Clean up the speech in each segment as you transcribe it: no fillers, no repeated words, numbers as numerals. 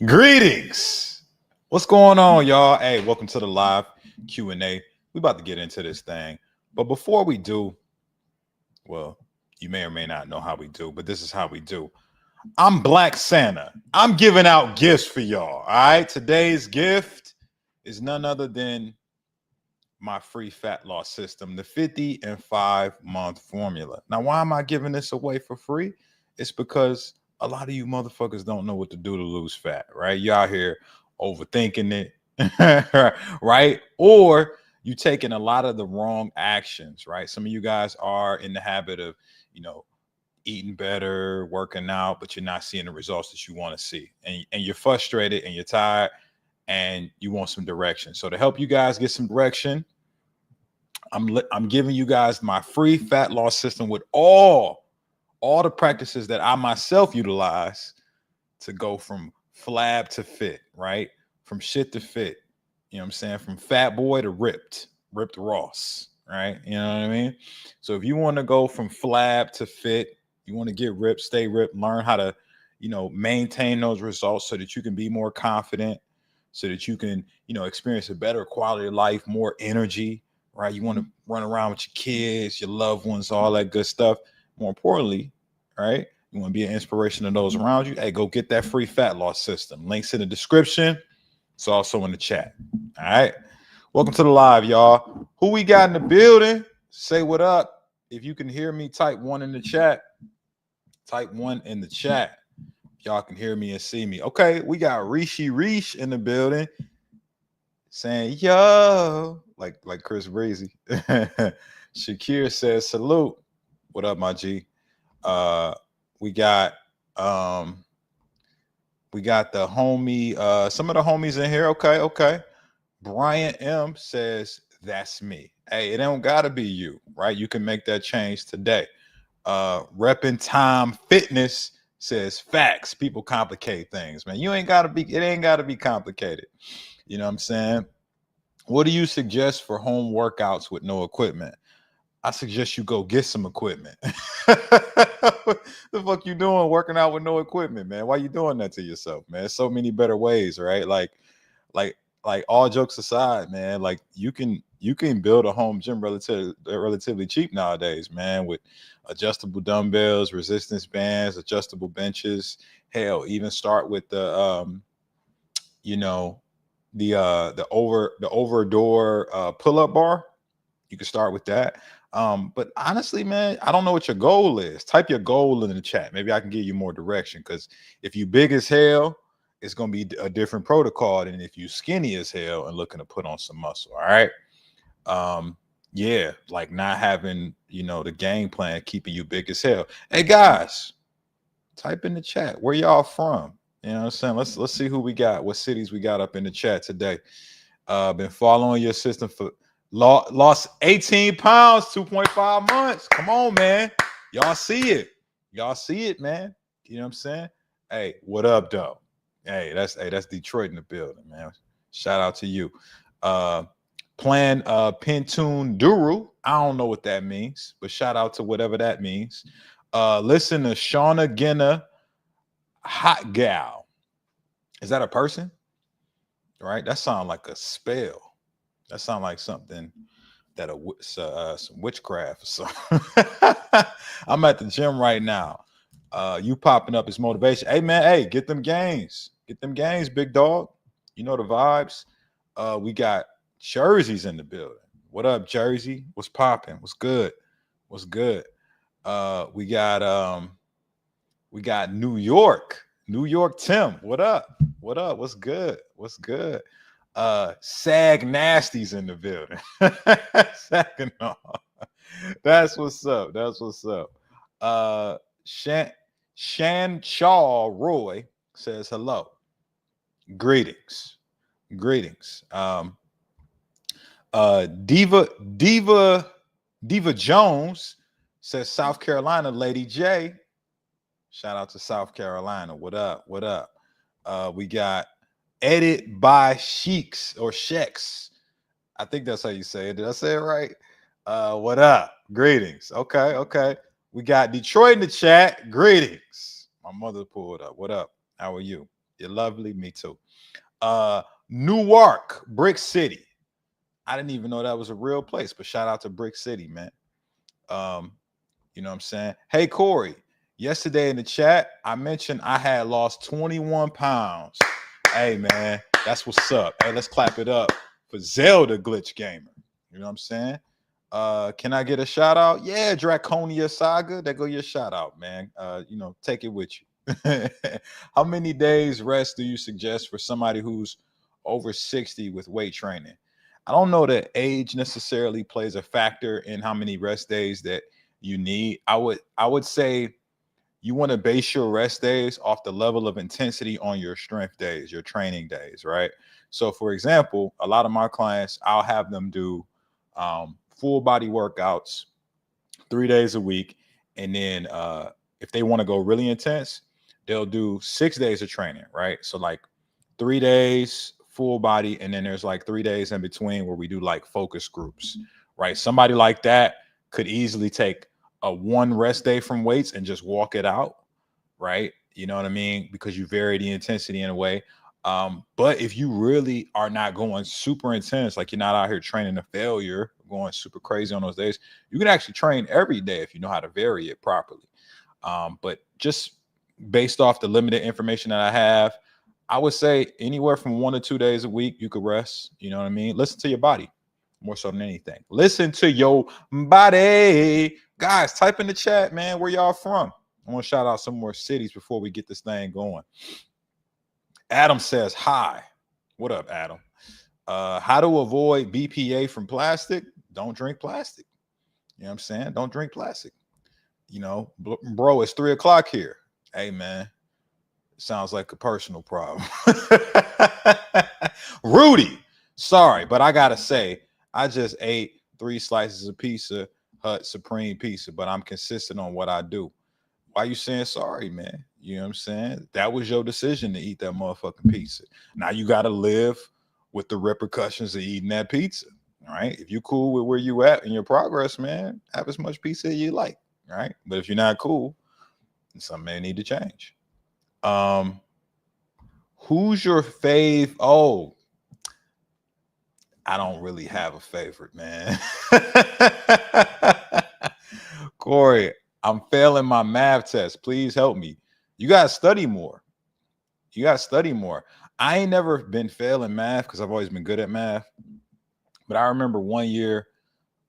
Greetings. What's going on, y'all? Hey, welcome to the live Q&A. We about to get into this thing. But before we do, well, you may or may not know how we do, but this is how we do. I'm Black Santa. I'm giving out gifts for y'all. All right. Today's gift is none other than my free fat loss system, the 50 and 5 month formula. Now, why am I giving this away for free? It's because a lot of you motherfuckers don't know what to do to lose fat, right? You out here overthinking it, right? Or you taking a lot of the wrong actions, right? Some of you guys are in the habit of, you know, eating better, working out, but you're not seeing the results that you want to see. And you're frustrated and you're tired and you want some direction. So to help you guys get some direction, I'm giving you guys my free fat loss system with all the practices that I myself utilize to go from flab to fit, right? From shit to fit. You know what I'm saying? From fat boy to ripped Ross, right? You know what I mean? So if you want to go from flab to fit, you want to get ripped, stay ripped, learn how to, maintain those results so that you can be more confident, so that you can, experience a better quality of life, more energy, right? You want to run around with your kids, your loved ones, all that good stuff. More importantly, right? You want to be an inspiration to those around you. Hey, go get that free fat loss system. Links in the description. It's also in the chat. All right. Welcome to the live, y'all. Who we got in the building? Say what up. If you can hear me, type one in the chat. Type one in the chat. If y'all can hear me and see me. Okay, we got Rishi Rish in the building saying, yo, like Chris Breezy. Shakir says, salute. What up, my G? We got the homie, some of the homies in here. Okay. Brian M says, that's me. Hey, it don't gotta be you, right? You can make that change today. Reppin' Time Fitness says, facts. People complicate things, man. It ain't gotta be complicated. You know what I'm saying? What do you suggest for home workouts with no equipment? I suggest you go get some equipment. The fuck you doing working out with no equipment, man? Why you doing that to yourself, man? There's so many better ways, right? Like, all jokes aside, man, like you can build a home gym relatively cheap nowadays, man, with adjustable dumbbells, resistance bands, adjustable benches. Hell, even start with you know, the over door pull-up bar. You can start with that. But honestly, man, I don't know what your goal is. Type your goal in the chat. Maybe I can give you more direction. Because if you big as hell, it's gonna be a different protocol than if you skinny as hell and looking to put on some muscle. All right. Yeah, like not having, the game plan keeping you big as hell. Hey guys, type in the chat. Where y'all from? You know what I'm saying? Let's see who we got, what cities we got up in the chat today. Been following your system for lost 18 pounds, 2.5 months. Come on, man. Y'all see it. Y'all see it, man. You know what I'm saying? Hey, what up, though? That's Detroit in the building, man. Shout out to you. Plan Pintune Duru. I don't know what that means, but shout out to whatever that means. Listen to Shauna Genna Hot Gal. Is that a person? Right? That sounds like a spell. That sounds like something that some witchcraft or something. I'm at the gym right now. You popping up is motivation. Hey man, hey, get them gains. Get them gains, big dog. You know the vibes. We got Jersey's in the building. What up, Jersey? What's popping? What's good? What's good? We got New York. New York Tim. What up? What up? What's good? What's good? Sag Nasty's in the building. Saginaw. That's what's up. That's what's up. Shan Shaw Roy says hello. Greetings. Greetings. Diva Jones says South Carolina, Lady J. Shout out to South Carolina. What up? What up? We got Edit by Sheiks or Sheks. I think that's how you say it. Did I say it right? What up? Greetings. Okay. We got Detroit in the chat. Greetings. My mother pulled up. What up? How are you? You're lovely. Me too. Uh, Newark, Brick City. I didn't even know that was a real place, but shout out to Brick City, man. Um, you know what I'm saying? Hey, Corey, yesterday in the chat, I mentioned I had lost 21 pounds. Hey, man, that's what's up. Hey, let's clap it up for Zelda Glitch Gamer. You know what I'm saying? Can I get a shout out? Yeah, Draconia Saga. There go your shout out, man. Take it with you. How many days rest do you suggest for somebody who's over 60 with weight training? I don't know that age necessarily plays a factor in how many rest days that you need. I would say you want to base your rest days off the level of intensity on your strength days, your training days, right? So, for example, a lot of my clients, I'll have them do full body workouts 3 days a week. And then if they want to go really intense, they'll do 6 days of training, right? So, like 3 days full body, and then there's like 3 days in between where we do like focus groups, right? Somebody like that could easily take a one rest day from weights and just walk it out, right? You know what I mean? Because you vary the intensity in a way. But if you really are not going super intense, like you're not out here training to failure, going super crazy on those days, you can actually train every day if you know how to vary it properly. But just based off the limited information that I have, I would say anywhere from 1 to 2 days a week, you could rest. You know what I mean? Listen to your body more so than anything. Listen to your body. Guys, type in the chat, man, where y'all from. I want to shout out some more cities before we get this thing going. Adam says, hi. What up, Adam? How to avoid BPA from plastic? Don't drink plastic. You know what I'm saying? Don't drink plastic. You know, bro, it's 3 o'clock here. Hey, man, sounds like a personal problem. Rudy, sorry, but I gotta say, I just ate 3 slices of pizza, Hut Supreme pizza, but I'm consistent on what I do. Why you saying sorry, man? You know what I'm saying? That was your decision to eat that motherfucking pizza. Now you gotta live with the repercussions of eating that pizza. All right. If you're cool with where you at in your progress, man, have as much pizza as you like. Right. But if you're not cool, then something may need to change. Um, who's your fave? Oh, I don't really have a favorite, man. Corey, I'm failing my math test. Please help me. You gotta study more. You gotta study more. I ain't never been failing math because I've always been good at math. But I remember one year,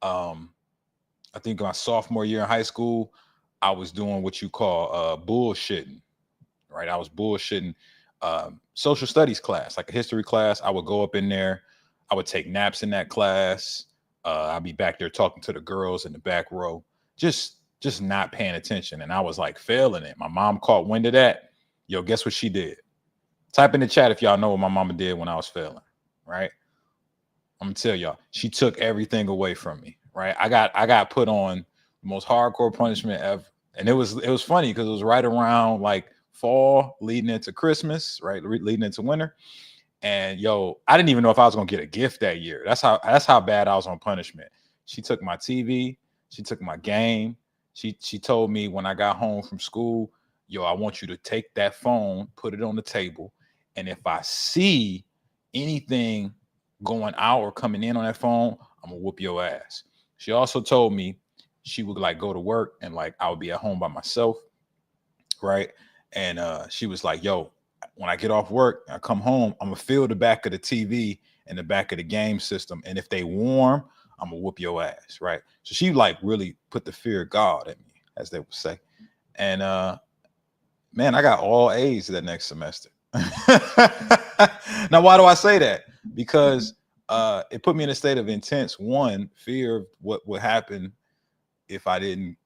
I think my sophomore year in high school, I was doing what you call bullshitting, right? I was bullshitting social studies class, like a history class. I would go up in there. I would take naps in that class. I'd be back there talking to the girls in the back row, just not paying attention. And I was like failing it. My mom caught wind of that. Yo, guess what she did? Type in the chat if y'all know what my mama did when I was failing, right? I'm gonna tell y'all, she took everything away from me, right? I got put on the most hardcore punishment ever. And it was funny because it was right around like fall leading into Christmas, right? Leading into winter. And yo, I didn't even know if I was gonna get a gift that year. That's how bad I was on punishment. She took my TV, she took my game. She told me when I got home from school, yo, I want you to take that phone, put it on the table, and if I see anything going out or coming in on that phone, I'm gonna whoop your ass. She also told me she would like go to work and like I would be at home by myself, right? And she was like, yo, when I get off work, I come home, I'm gonna feel the back of the TV and the back of the game system. And if they warm, I'm gonna whoop your ass, right? So she like really put the fear of God at me, as they would say. And man, I got all A's that next semester. Now, why do I say that? Because it put me in a state of intense, one, fear of what would happen if I didn't,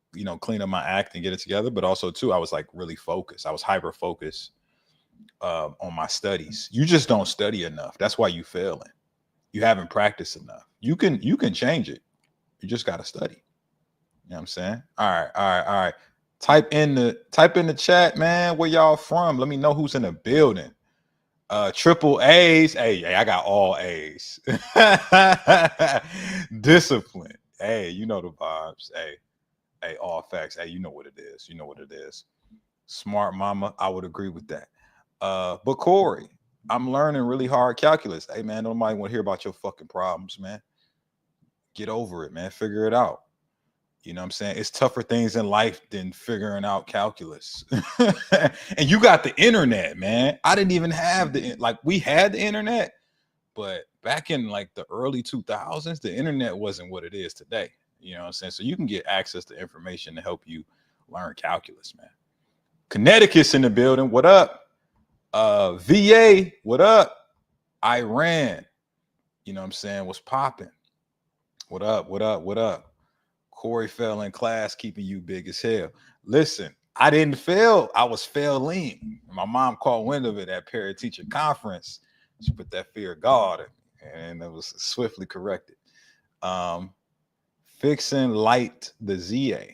clean up my act and get it together. But also, two, I was like really focused. I was hyper focused on my studies. You just don't study enough. That's why you failing. You haven't practiced enough. You can change it. You just got to study. You know what I'm saying? All right. Type in the chat, man. Where y'all from? Let me know who's in the building. Triple A's. Hey, I got all A's. Discipline. Hey, you know the vibes. Hey, all facts. Hey, you know what it is. You know what it is. Smart mama. I would agree with that. But Corey, I'm learning really hard calculus. Hey man, nobody want to hear about your fucking problems, man. Get over it, man. Figure it out. You know what I'm saying? It's tougher things in life than figuring out calculus. And you got the internet, man. I didn't even have like we had the internet, but back in like the early 2000s, the internet wasn't what it is today. You know what I'm saying? So you can get access to information to help you learn calculus, man. Connecticut's in the building. What up? VA, what up? Iran, you know what I'm saying? What's popping? What up? What up? What up? Corey fell in class, keeping you big as hell. Listen, I didn't fail. I was failing. My mom caught wind of it at parent teacher conference. She put that fear of God and it was swiftly corrected. Um, Fixing light the ZA.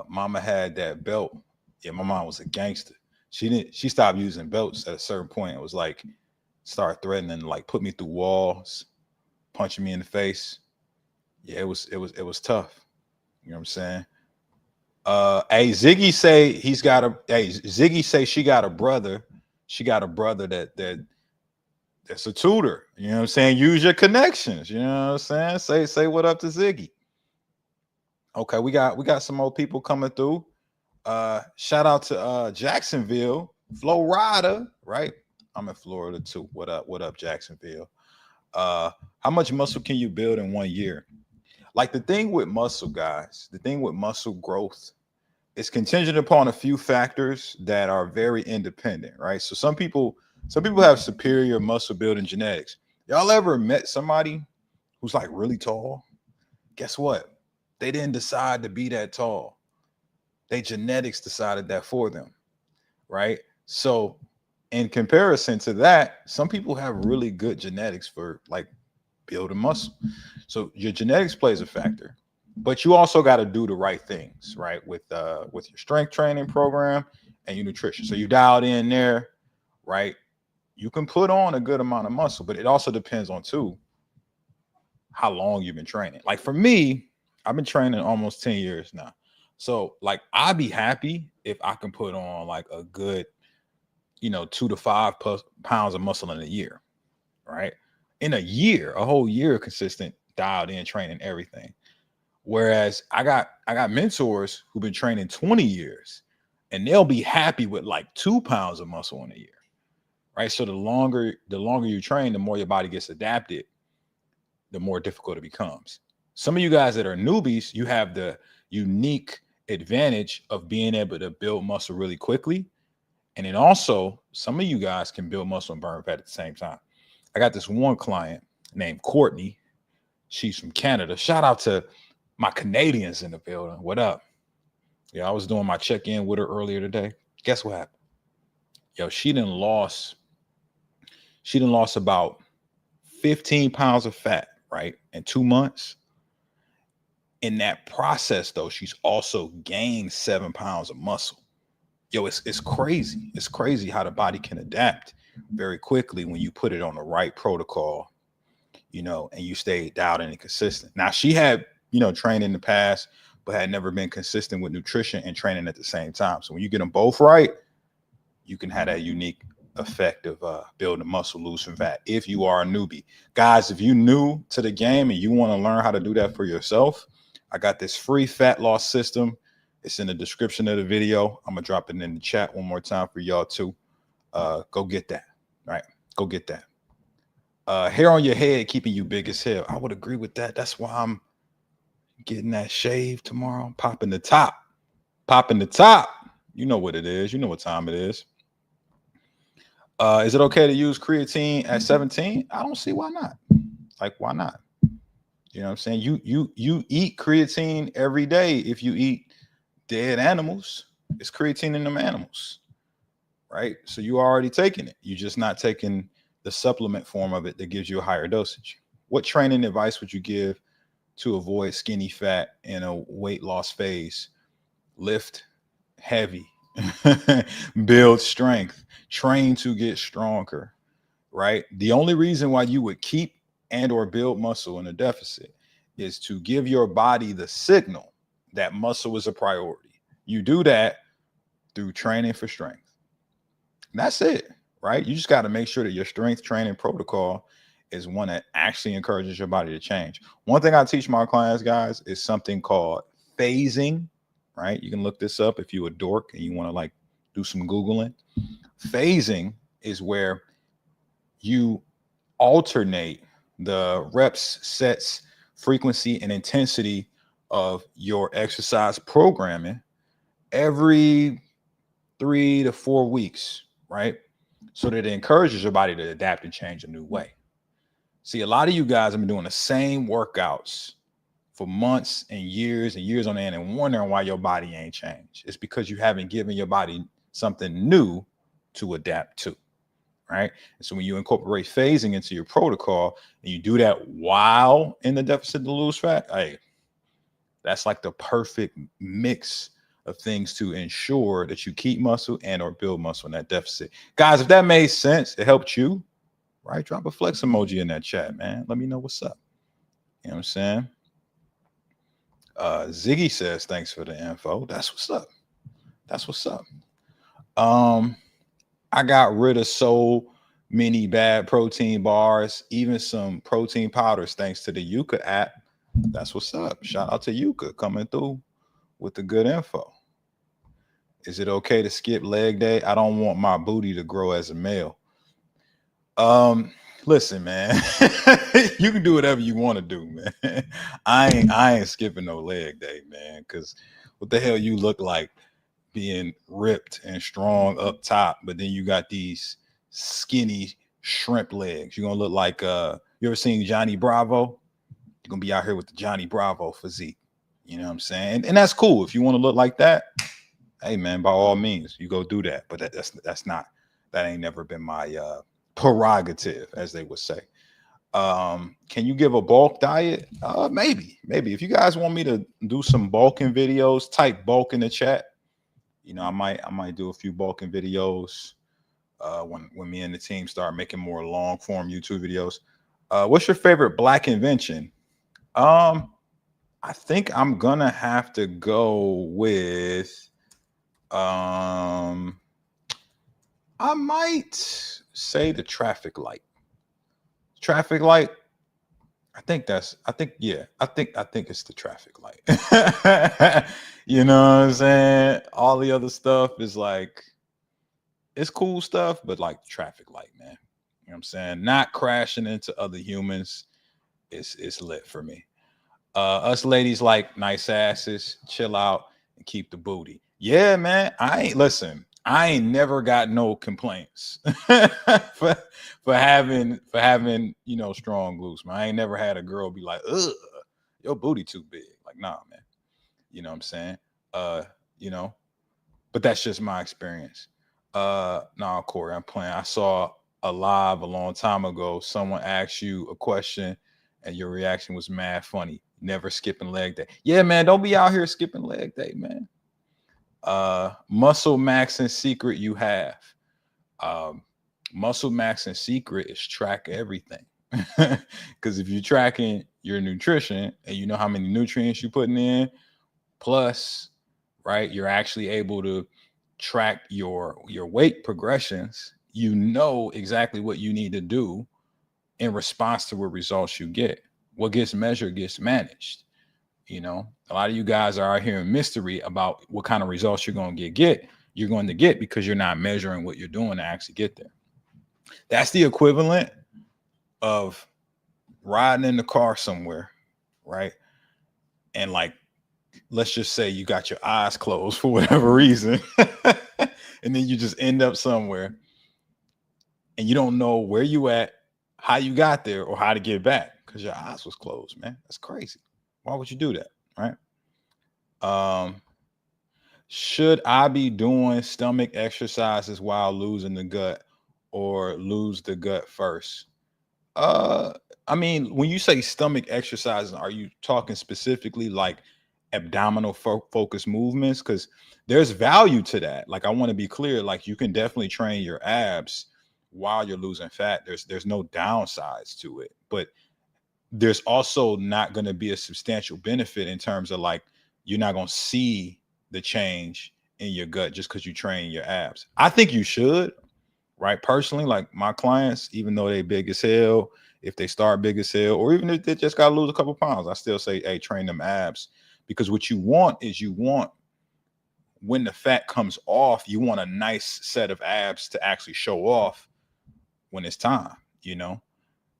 Mama had that belt. Yeah, my mom was a gangster. She stopped using belts at a certain point. It was like start threatening, like put me through walls, punching me in the face. Yeah, it was tough. You know what I'm saying? Hey, Ziggy say Ziggy say she got a brother. She got a brother that's a tutor. You know what I'm saying? Use your connections. You know what I'm saying? Say what up to Ziggy. Okay, we got some more people coming through. Shout out to Jacksonville, Florida, right? I'm in Florida too. What up, Jacksonville? How much muscle can you build in 1 year? Like the thing with muscle, guys, the thing with muscle growth is contingent upon a few factors that are very independent, right? So some people have superior muscle building genetics. Y'all ever met somebody who's like really tall? Guess what? They didn't decide to be that tall. They genetics decided that for them, right? So in comparison to that, some people have really good genetics for like building muscle. So your genetics plays a factor, but you also got to do the right things, right? With your strength training program and your nutrition. So you dialed in there, right? You can put on a good amount of muscle, but it also depends on too how long you've been training. Like for me, I've been training almost 10 years now. So like I'd be happy if I can put on like a good, 2 to 5 pounds of muscle in a year, right? In a year, a whole year consistent dialed in training everything. Whereas I got mentors who've been training 20 years and they'll be happy with like 2 pounds of muscle in a year. Right. So the longer you train, the more your body gets adapted, the more difficult it becomes. Some of you guys that are newbies, you have the unique advantage of being able to build muscle really quickly. And then also some of you guys can build muscle and burn fat at the same time. I got this one client named Courtney. She's from Canada. Shout out to my Canadians in the building. What up? Yeah, I was doing my check-in with her earlier today. Guess what happened? Yo, she done lost about 15 pounds of fat, right? In 2 months. In that process, though, she's also gained 7 pounds of muscle. Yo, it's crazy. It's crazy how the body can adapt very quickly when you put it on the right protocol, and you stay dialed in and consistent. Now, she had, trained in the past, but had never been consistent with nutrition and training at the same time. So when you get them both right, you can have that unique effect of building muscle, losing fat. If you are a newbie, guys, if you're new to the game and you want to learn how to do that for yourself, I got this free fat loss system. It's in the description of the video. I'm gonna drop it in the chat one more time for y'all too. Go get that. Right? Go get that. Hair on your head keeping you big as hell. I would agree with that. That's why I'm getting that shave tomorrow. Popping the top. Popping the top. You know what it is. You know what time it is. Is it okay to use creatine at 17? I don't see why not. Like, why not? You know what I'm saying? You eat creatine every day. If you eat dead animals, it's creatine in them animals, right? So you already taking it. You're just not taking the supplement form of it that gives you a higher dosage. What training advice would you give to avoid skinny fat in a weight loss phase? Lift heavy, build strength, train to get stronger, right? The only reason why you would keep and or build muscle in a deficit is to give your body the signal that muscle is a priority. You do that through training for strength. That's it, right? You just got to make sure that your strength training protocol is one that actually encourages your body to change. One thing I teach my clients, guys, is something called phasing, right? You can look this up if you're a dork and you want to like do some Googling. Phasing is where you alternate the reps, sets, frequency, and intensity of your exercise programming every 3 to 4 weeks, right? So that it encourages your body to adapt and change a new way. See, a lot of you guys have been doing the same workouts for months and years on end and wondering why your body ain't changed. It's because you haven't given your body something new to adapt to, right? And so when you incorporate phasing into your protocol and you do that while in the deficit to lose fat, hey, that's like the perfect mix of things to ensure that you keep muscle and or build muscle in that deficit. Guys, if that made sense, it helped you, right? Drop a flex emoji in that chat, man. Let me know what's up. You know what I'm saying? Ziggy says, thanks for the info. That's what's up. That's what's up. I got rid of so many bad protein bars, even some protein powders, thanks to the Yuka app. That's what's up. Shout out to Yuka coming through with the good info. Is it okay to skip leg day? I don't want my booty to grow as a male. Listen, man, you can do whatever you want to do, man. I ain't skipping no leg day, man, because what the hell you look like being ripped and strong up top, but then you got these skinny shrimp legs. You're gonna look like you ever seen Johnny Bravo? You're gonna be out here with the Johnny Bravo physique. You know what I'm saying? And that's cool. If you want to look like that, hey man, by all means, you go do that. But that ain't never been my prerogative, as they would say. Can you give a bulk diet? Maybe. If you guys want me to do some bulking videos, type bulk in the chat. You know, I might do a few bulking videos when me and the team start making more long form YouTube videos. What's your favorite Black invention? I think I'm gonna have to go with I might say the traffic light. Traffic light. I think it's the traffic light. You know what I'm saying? All the other stuff is like, it's cool stuff, but like traffic light, man. You know what I'm saying? Not crashing into other humans is lit for me. Us ladies like nice asses, chill out and keep the booty. Yeah, man. I ain't never got no complaints for having strong glutes, man. I ain't never had a girl be like, ugh, your booty too big. Like, nah, man. You know what I'm saying? But that's just my experience. Nah, Corey, I'm playing. I saw a live a long time ago. Someone asked you a question and your reaction was mad funny. Never skipping leg day. Yeah, man, don't be out here skipping leg day, man. Muscle max and secret you have. Muscle max and secret is track everything. Because if you're tracking your nutrition and you know how many nutrients you're putting in, plus, right, you're actually able to track your weight progressions, you know exactly what you need to do in response to what results you get. What gets measured gets managed. You know, a lot of you guys are out here in mystery about what kind of results you're going to get. You're going to get because you're not measuring what you're doing to actually get there. That's the equivalent of riding in the car somewhere, right? And like, let's just say you got your eyes closed for whatever reason, and then you just end up somewhere and you don't know where you at, how you got there, or how to get back because your eyes was closed, man. That's crazy. Why would you do that, right? Should I be doing stomach exercises while losing the gut or lose the gut first? I mean, when you say stomach exercises, are you talking specifically like abdominal focus movements? Because there's value to that. Like, I want to be clear, like you can definitely train your abs while you're losing fat. There's no downsides to it, but there's also not going to be a substantial benefit in terms of like, you're not going to see the change in your gut just because you train your abs. I think you should, right? Personally, like my clients, even though they big as hell, if they start big as hell, or even if they just got to lose a couple pounds, I still say, hey, train them abs, because what you want is you want, when the fat comes off, you want a nice set of abs to actually show off when it's time. You know,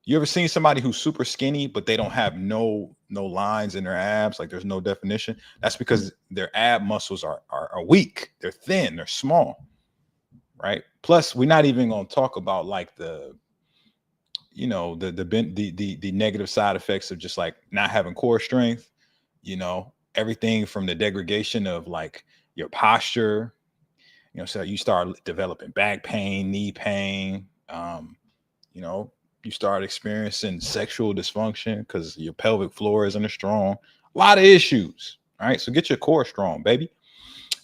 you ever seen somebody who's super skinny, but they don't have no lines in their abs, like there's no definition? That's because their ab muscles are weak, they're thin, they're small, right? Plus, we're not even going to talk about like the, you know, the negative side effects of just like not having core strength, you know, everything from the degradation of like your posture, you know, so you start developing back pain, knee pain, you know, you start experiencing sexual dysfunction because your pelvic floor isn't as strong. A lot of issues. All right. So get your core strong, baby.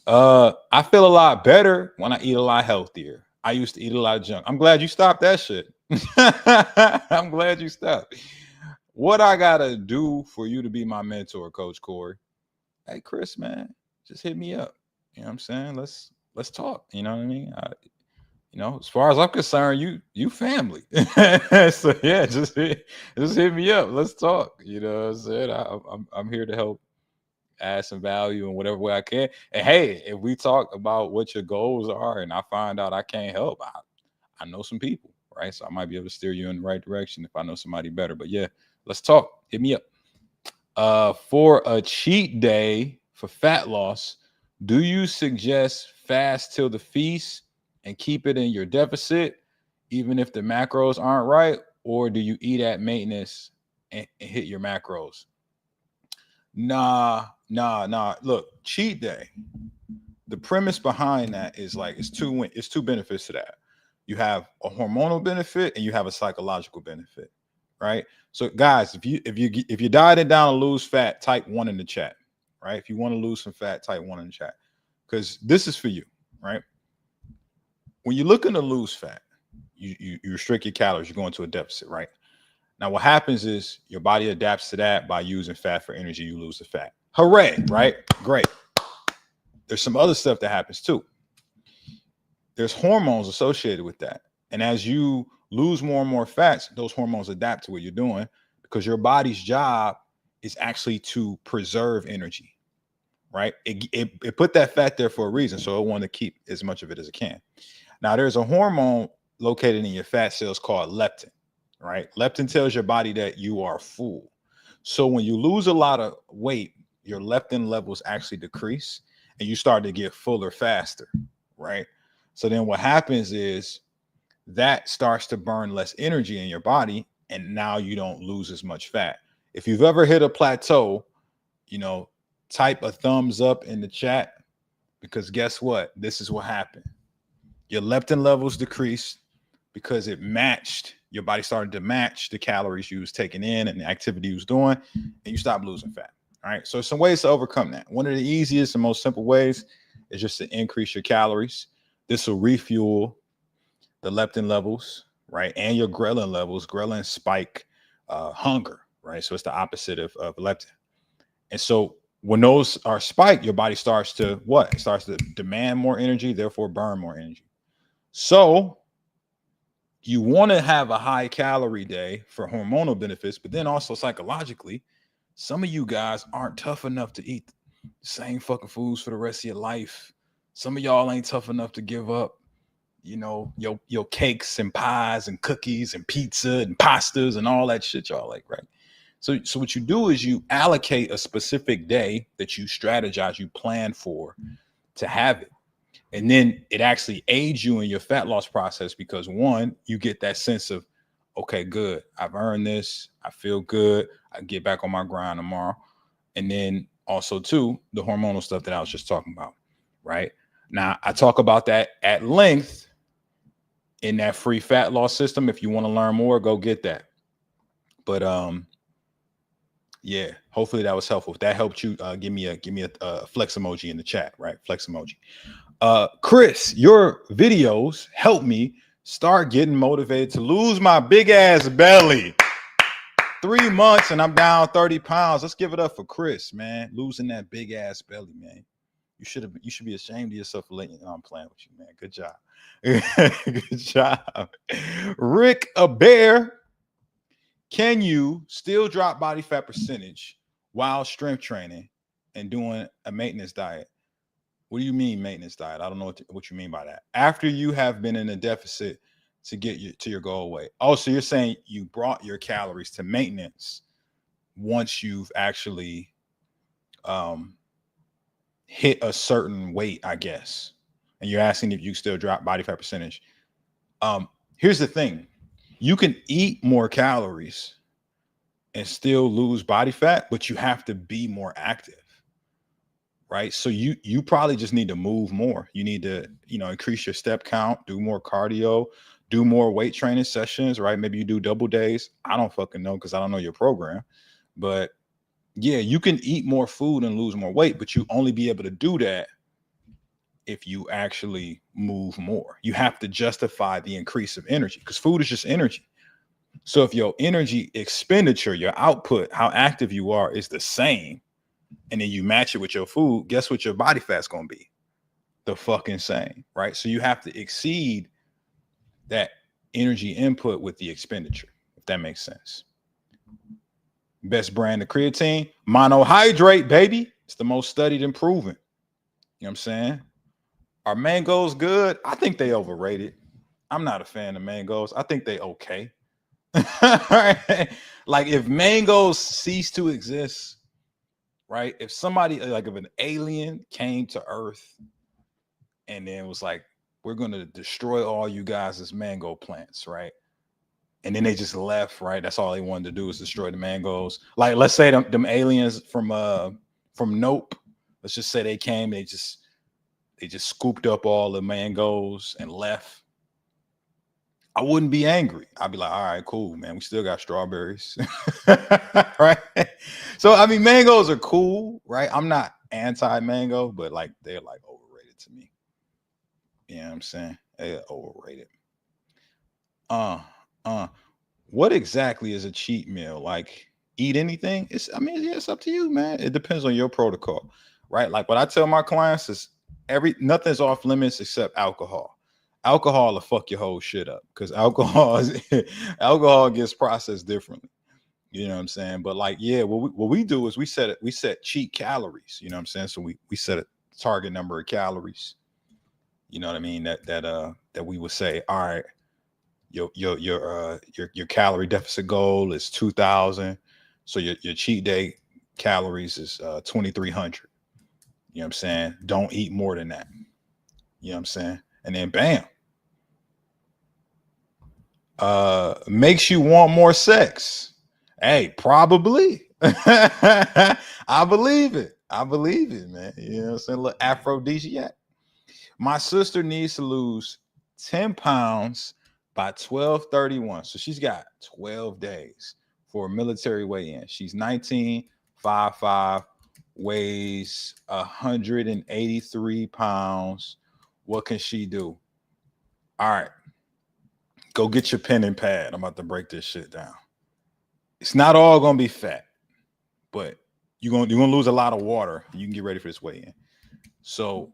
I feel a lot better when I eat a lot healthier. I used to eat a lot of junk. I'm glad you stopped that shit. I'm glad you stopped. What I gotta do for you to be my mentor, Coach Corey? Hey, Chris, man, just hit me up. You know what I'm saying? Let's talk. You know what I mean? You know, as far as I'm concerned, you family. So yeah, just hit me up. Let's talk. You know what I'm saying? I'm here to help add some value in whatever way I can. And hey, if we talk about what your goals are and I find out I can't help, I know some people, right? So I might be able to steer you in the right direction if I know somebody better. But yeah, let's talk. Hit me up. For a cheat day for fat loss, do you suggest fast till the feast and keep it in your deficit, even if the macros aren't right? Or do you eat at maintenance and hit your macros? Nah. Look, cheat day. The premise behind that is like it's two benefits to that. You have a hormonal benefit and you have a psychological benefit, right? So guys, if you dieting down to lose fat, type 1 in the chat, right? If you want to lose some fat, type 1 in the chat, because this is for you, right? When you're looking to lose fat, you restrict your calories, you're going to a deficit, right? Now, what happens is your body adapts to that by using fat for energy. You lose the fat. Hooray, right? Great. There's some other stuff that happens too. There's hormones associated with that. And as you lose more and more fats, those hormones adapt to what you're doing because your body's job is actually to preserve energy, right? It put that fat there for a reason. So it want to keep as much of it as it can. Now, there's a hormone located in your fat cells called leptin, right? Leptin tells your body that you are full. So when you lose a lot of weight, your leptin levels actually decrease and you start to get fuller faster, right? So then what happens is that starts to burn less energy in your body and now you don't lose as much fat. If you've ever hit a plateau, you know, type a thumbs up in the chat because guess what? This is what happened. Your leptin levels decreased because it matched, your body started to match the calories you was taking in and the activity you was doing, and you stopped losing fat. All right. So some ways to overcome that. One of the easiest and most simple ways is just to increase your calories. This will refuel the leptin levels, right? And your ghrelin levels. Ghrelin spike hunger, right? So it's the opposite of leptin. And so when those are spiked, your body starts to what? It starts to demand more energy, therefore burn more energy. So you want to have a high calorie day for hormonal benefits, but then also psychologically, some of you guys aren't tough enough to eat the same fucking foods for the rest of your life. Some of y'all ain't tough enough to give up, you know, your cakes and pies and cookies and pizza and pastas and all that shit y'all like, right? So what you do is you allocate a specific day that you strategize, you plan for to have it. And then it actually aids you in your fat loss process because one, you get that sense of, okay, good. I've earned this. I feel good. I can get back on my grind tomorrow. And then also too, the hormonal stuff that I was just talking about, right? Now I talk about that at length in that free fat loss system. If you want to learn more, go get that. But yeah, hopefully that was helpful. If that helped you, give me a flex emoji in the chat, right? Flex emoji. Chris, your videos help me start getting motivated to lose my big ass belly. 3 months and I'm down 30 pounds. Let's give it up for Chris, man. Losing that big ass belly, man. You should be ashamed of yourself for letting. I'm playing with you, man. Good job. Good job. Rick a bear. Can you still drop body fat percentage while strength training and doing a maintenance diet? What do you mean maintenance diet? I don't know what you mean by that. After you have been in a deficit to get you to your goal weight. Oh, so you're saying you brought your calories to maintenance once you've actually hit a certain weight, I guess. And you're asking if you still drop body fat percentage. Here's the thing. You can eat more calories and still lose body fat, but you have to be more active. Right. So you probably just need to move more. You need to, increase your step count, do more cardio, do more weight training sessions, right? Maybe you do double days. I don't fucking know because I don't know your program. But yeah, you can eat more food and lose more weight, but you only be able to do that if you actually move more. You have to justify the increase of energy because food is just energy. So if your energy expenditure, your output, how active you are is the same, and then you match it with your food, guess what your body fat's going to be? The fucking same, right? So you have to exceed that energy input with the expenditure, if that makes sense. Best brand of creatine, monohydrate, baby. It's the most studied and proven. You know what I'm saying? Are mangoes good? I think they overrated. I'm not a fan of mangoes. I think they okay. Like if mangoes cease to exist, right? If somebody like if an alien came to Earth and then was like, we're going to destroy all you guys as mango plants, right? And then they just left, right? That's all they wanted to do is destroy the mangoes. Like, let's say them aliens from Nope. Let's just say they came, they just scooped up all the mangoes and left. I wouldn't be angry. I'd be like, all right, cool, man. We still got strawberries. Right? So, I mean, mangoes are cool, right? I'm not anti-mango, but like they're like overrated to me. You know what I'm saying? They're overrated. What exactly is a cheat meal? Like eat anything? It's up to you, man. It depends on your protocol, right? Like what I tell my clients is nothing's off limits except alcohol. Alcohol will fuck your whole shit up because alcohol gets processed differently. You know what I'm saying? But like, yeah, what we do is we set cheat calories. You know what I'm saying? So we set a target number of calories. You know what I mean? That we would say, all right, your calorie deficit goal is 2,000. So your cheat day calories is 2,300. You know what I'm saying? Don't eat more than that. You know what I'm saying? And then bam. Makes you want more sex. Hey, probably. I believe it. I believe it, man. You know what I'm saying? Look, aphrodisiac. My sister needs to lose 10 pounds by 12/31. So she's got 12 days for a military weigh-in. She's 19, 5'5", weighs 183 pounds. What can she do? All right. Go get your pen and pad. I'm about to break this shit down. It's not all gonna be fat, but you're gonna lose a lot of water. You can get ready for this weigh-in. So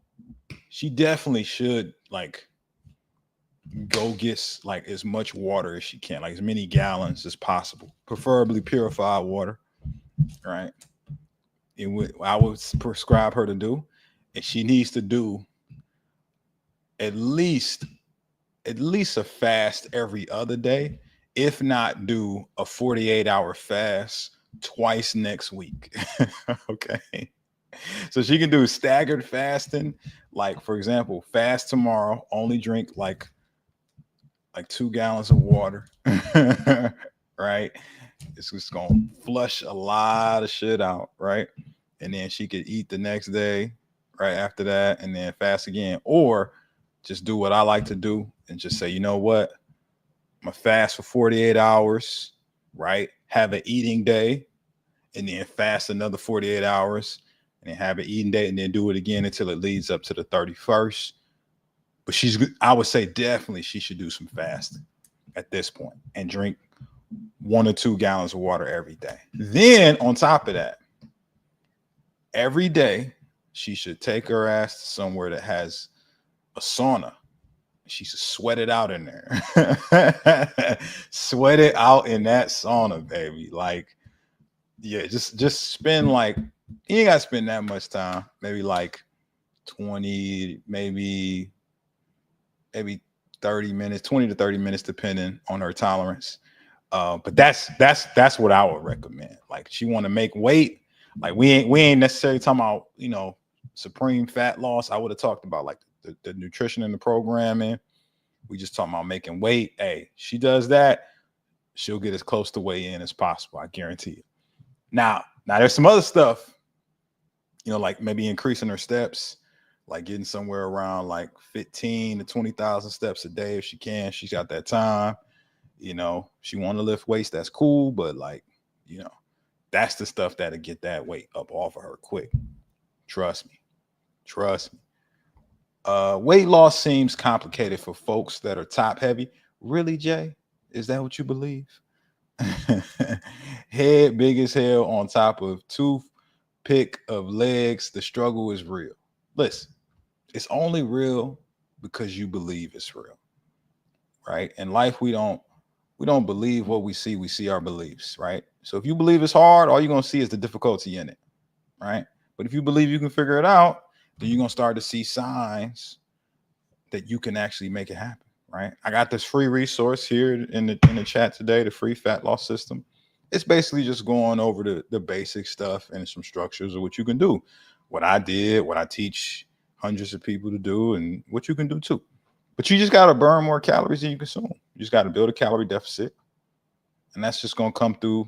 she definitely should like go get like as much water as she can, like as many gallons as possible, preferably purified water. Right. I would prescribe her to do, and she needs to do at least a fast every other day, if not do a 48-hour fast twice next week. Okay. So she can do staggered fasting. Like, for example, fast tomorrow, only drink like 2 gallons of water. Right. It's just gonna flush a lot of shit out, right? And then she could eat the next day, right after that, and then fast again. Or just do what I like to do and just say, you know what? I'm gonna fast for 48 hours, right? Have an eating day, and then fast another 48 hours, and then have an eating day, and then do it again until it leads up to the 31st. But I would say definitely she should do some fasting at this point and drink 1 or 2 gallons of water every day. Then on top of that, every day she should take her ass to somewhere that has a sauna. She should sweat it out in there. Sweat it out in that sauna, baby. Like, yeah, just spend like, you ain't gotta spend that much time. Maybe like 20, maybe 30 minutes, 20 to 30 minutes, depending on her tolerance. But that's what I would recommend. Like, she want to make weight. Like, we ain't necessarily talking about, supreme fat loss. I would have talked about like the nutrition and the programming. We just talking about making weight. Hey, she does that, she'll get as close to weigh in as possible. I guarantee you. Now there's some other stuff, like maybe increasing her steps, like getting somewhere around like 15 to 20,000 steps a day if she can. She's got that time. She want to lift weights. That's cool, but like, that's the stuff that'll get that weight up off of her quick. Trust me. Weight loss seems complicated for folks that are top heavy. Really, Jay? Is that what you believe? Head big as hell on top of toothpick of legs. The struggle is real. Listen, it's only real because you believe it's real, right? In life, we don't believe what we see our beliefs, right? So if you believe it's hard, all you're going to see is the difficulty in it, right? But if you believe you can figure it out, then you're going to start to see signs that you can actually make it happen, right? I got this free resource here in the chat today, the free fat loss system. It's basically just going over the basic stuff and some structures of what you can do. What I did, what I teach hundreds of people to do, and what you can do too. But you just got to burn more calories than you consume. You just got to build a calorie deficit. And that's just going to come through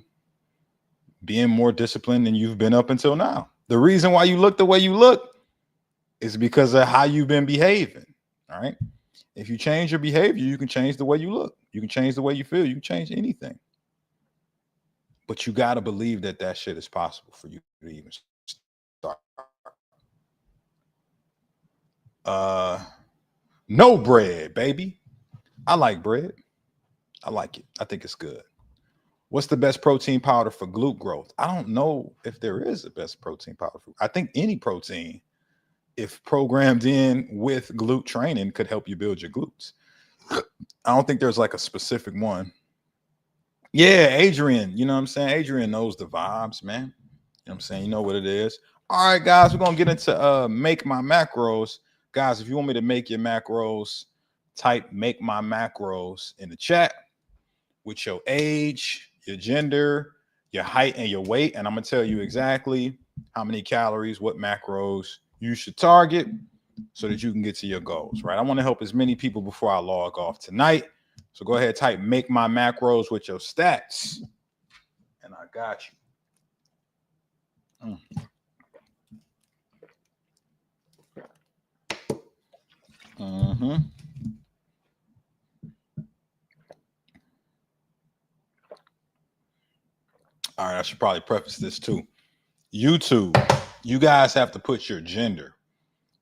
being more disciplined than you've been up until now. The reason why you look the way you look is because of how you've been behaving. All right. If you change your behavior, you can change the way you look. You can change the way you feel. You can change anything. But you got to believe that shit is possible for you to even start. No bread, baby. I like bread. I like it. I think it's good. What's the best protein powder for glute growth? I don't know if there is a best protein powder. I think any protein, if programmed in with glute training, could help you build your glutes. I don't think there's like a specific one. Yeah, Adrian, you know what I'm saying? Adrian knows the vibes, man. You know what I'm saying? You know what it is. All right, guys, we're going to get into make my macros. Guys, if you want me to make your macros, type make my macros in the chat with your age, your gender, your height, and your weight. And I'm going to tell you exactly how many calories, what macros you should target so that you can get to your goals, right? I want to help as many people before I log off tonight. So go ahead, type make my macros with your stats. And I got you. Mm-hmm. All right, I should probably preface this too. YouTube, you guys have to put your gender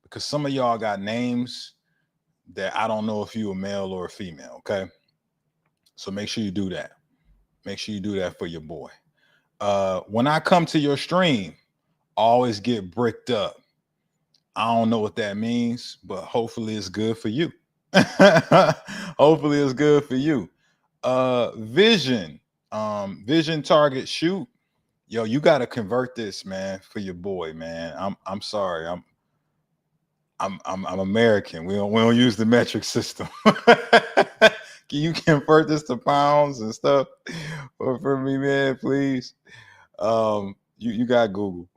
because some of y'all got names that I don't know if you're a male or a female, okay? So make sure you do that. Make sure you do that for your boy. When I come to your stream, always get bricked up. I don't know what that means, but hopefully it's good for you. Hopefully it's good for you. Vision, vision, target, shoot. Yo, you got to convert this, man, for your boy, man. I'm sorry. I'm American. We don't use the metric system. Can you convert this to pounds and stuff for me, man, please? You got Google.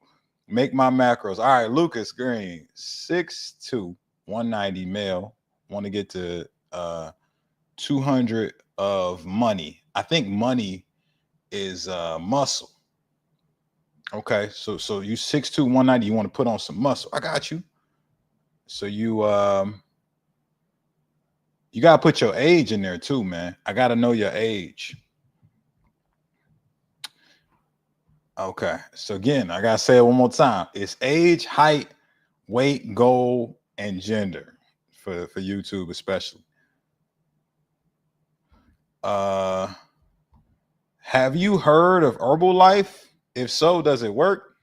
Make my macros. All right, Lucas Green, 6'2", 190 male. Want to get to 200 of money. I think money is muscle. Okay, so you 6'2", 190. You want to put on some muscle. I got you. So you gotta put your age in there too, man. I gotta know your age. Okay, so again, I gotta say it one more time. It's age, height, weight, goal, and gender for YouTube especially. Have you heard of Herbalife? If so, does it work?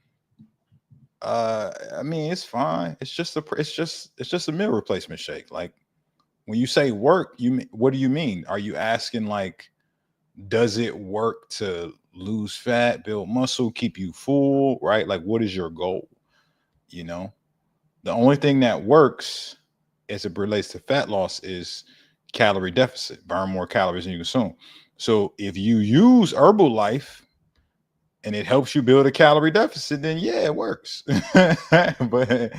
I mean, it's fine. It's just a meal replacement shake. Like when you say work, what do you mean? Are you asking like, does it work to lose fat, build muscle, keep you full, right? Like, what is your goal? You know, the only thing that works as it relates to fat loss is calorie deficit, burn more calories than you consume. So if you use Herbalife and it helps you build a calorie deficit, then yeah, it works. But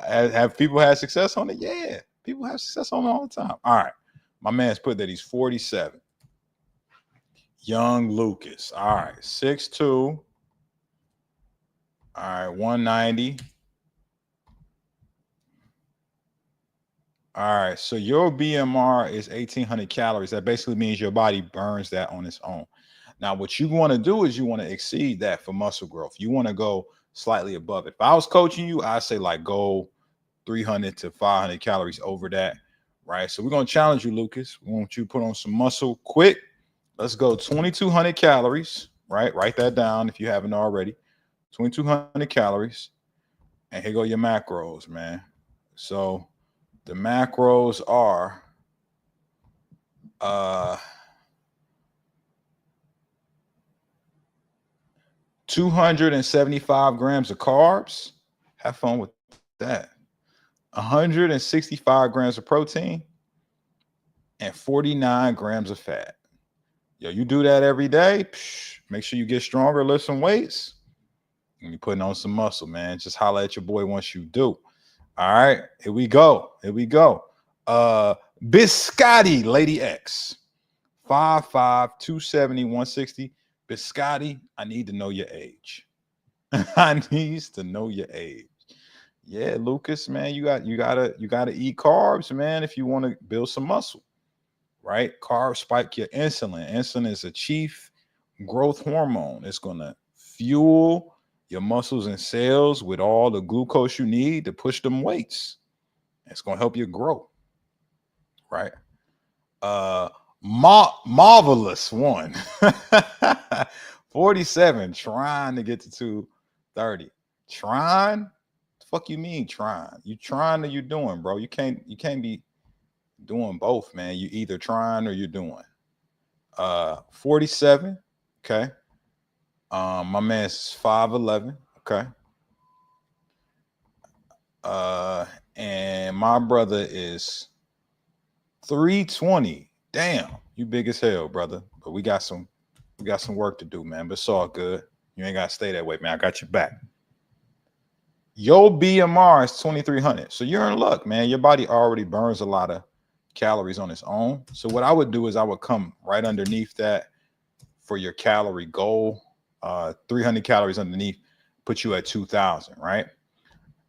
have people had success on it? Yeah, people have success on it all the time. All right, my man's put that he's 47. Young Lucas. All right, 6'2". All right, 190. All right, so your BMR is 1,800 calories. That basically means your body burns that on its own. Now, what you want to do is you want to exceed that for muscle growth. You want to go slightly above it. If I was coaching you, I'd say like go 300 to 500 calories over that, right? So we're going to challenge you, Lucas. We want you to put on some muscle quick. Let's go 2,200 calories, right? Write that down if you haven't already. 2,200 calories. And here go your macros, man. So the macros are 275 grams of carbs. Have fun with that. 165 grams of protein and 49 grams of fat. Yo, you do that every day. Make sure you get stronger, lift some weights, and you're putting on some muscle, man. Just holler at your boy once you do. All right, here we go. Here we go. Biscotti, Lady X. 5'5", 270, 160. Biscotti, I need to know your age. I need to know your age. Yeah, Lucas, man, you gotta eat carbs, man, if you want to build some muscle, right? Carbs spike your insulin. Insulin is a chief growth hormone. It's gonna fuel your muscles and cells with all the glucose you need to push them weights. It's gonna help you grow, right? Uh Marvelous one. 47, trying to get to 230. Trying? The fuck you mean trying? You trying or you doing, bro? You can't be doing both, man. You either trying or you're doing. 47. Okay. My man's 5'11. Okay. And my brother is 320. Damn, you big as hell, brother. But we got some work to do, man. But it's all good. You ain't gotta stay that way, man. I got your back. Your BMR is 2,300. So you're in luck, man. Your body already burns a lot of calories on its own. So what I would do is I would come right underneath that for your calorie goal. 300 calories underneath, put you at 2,000, right?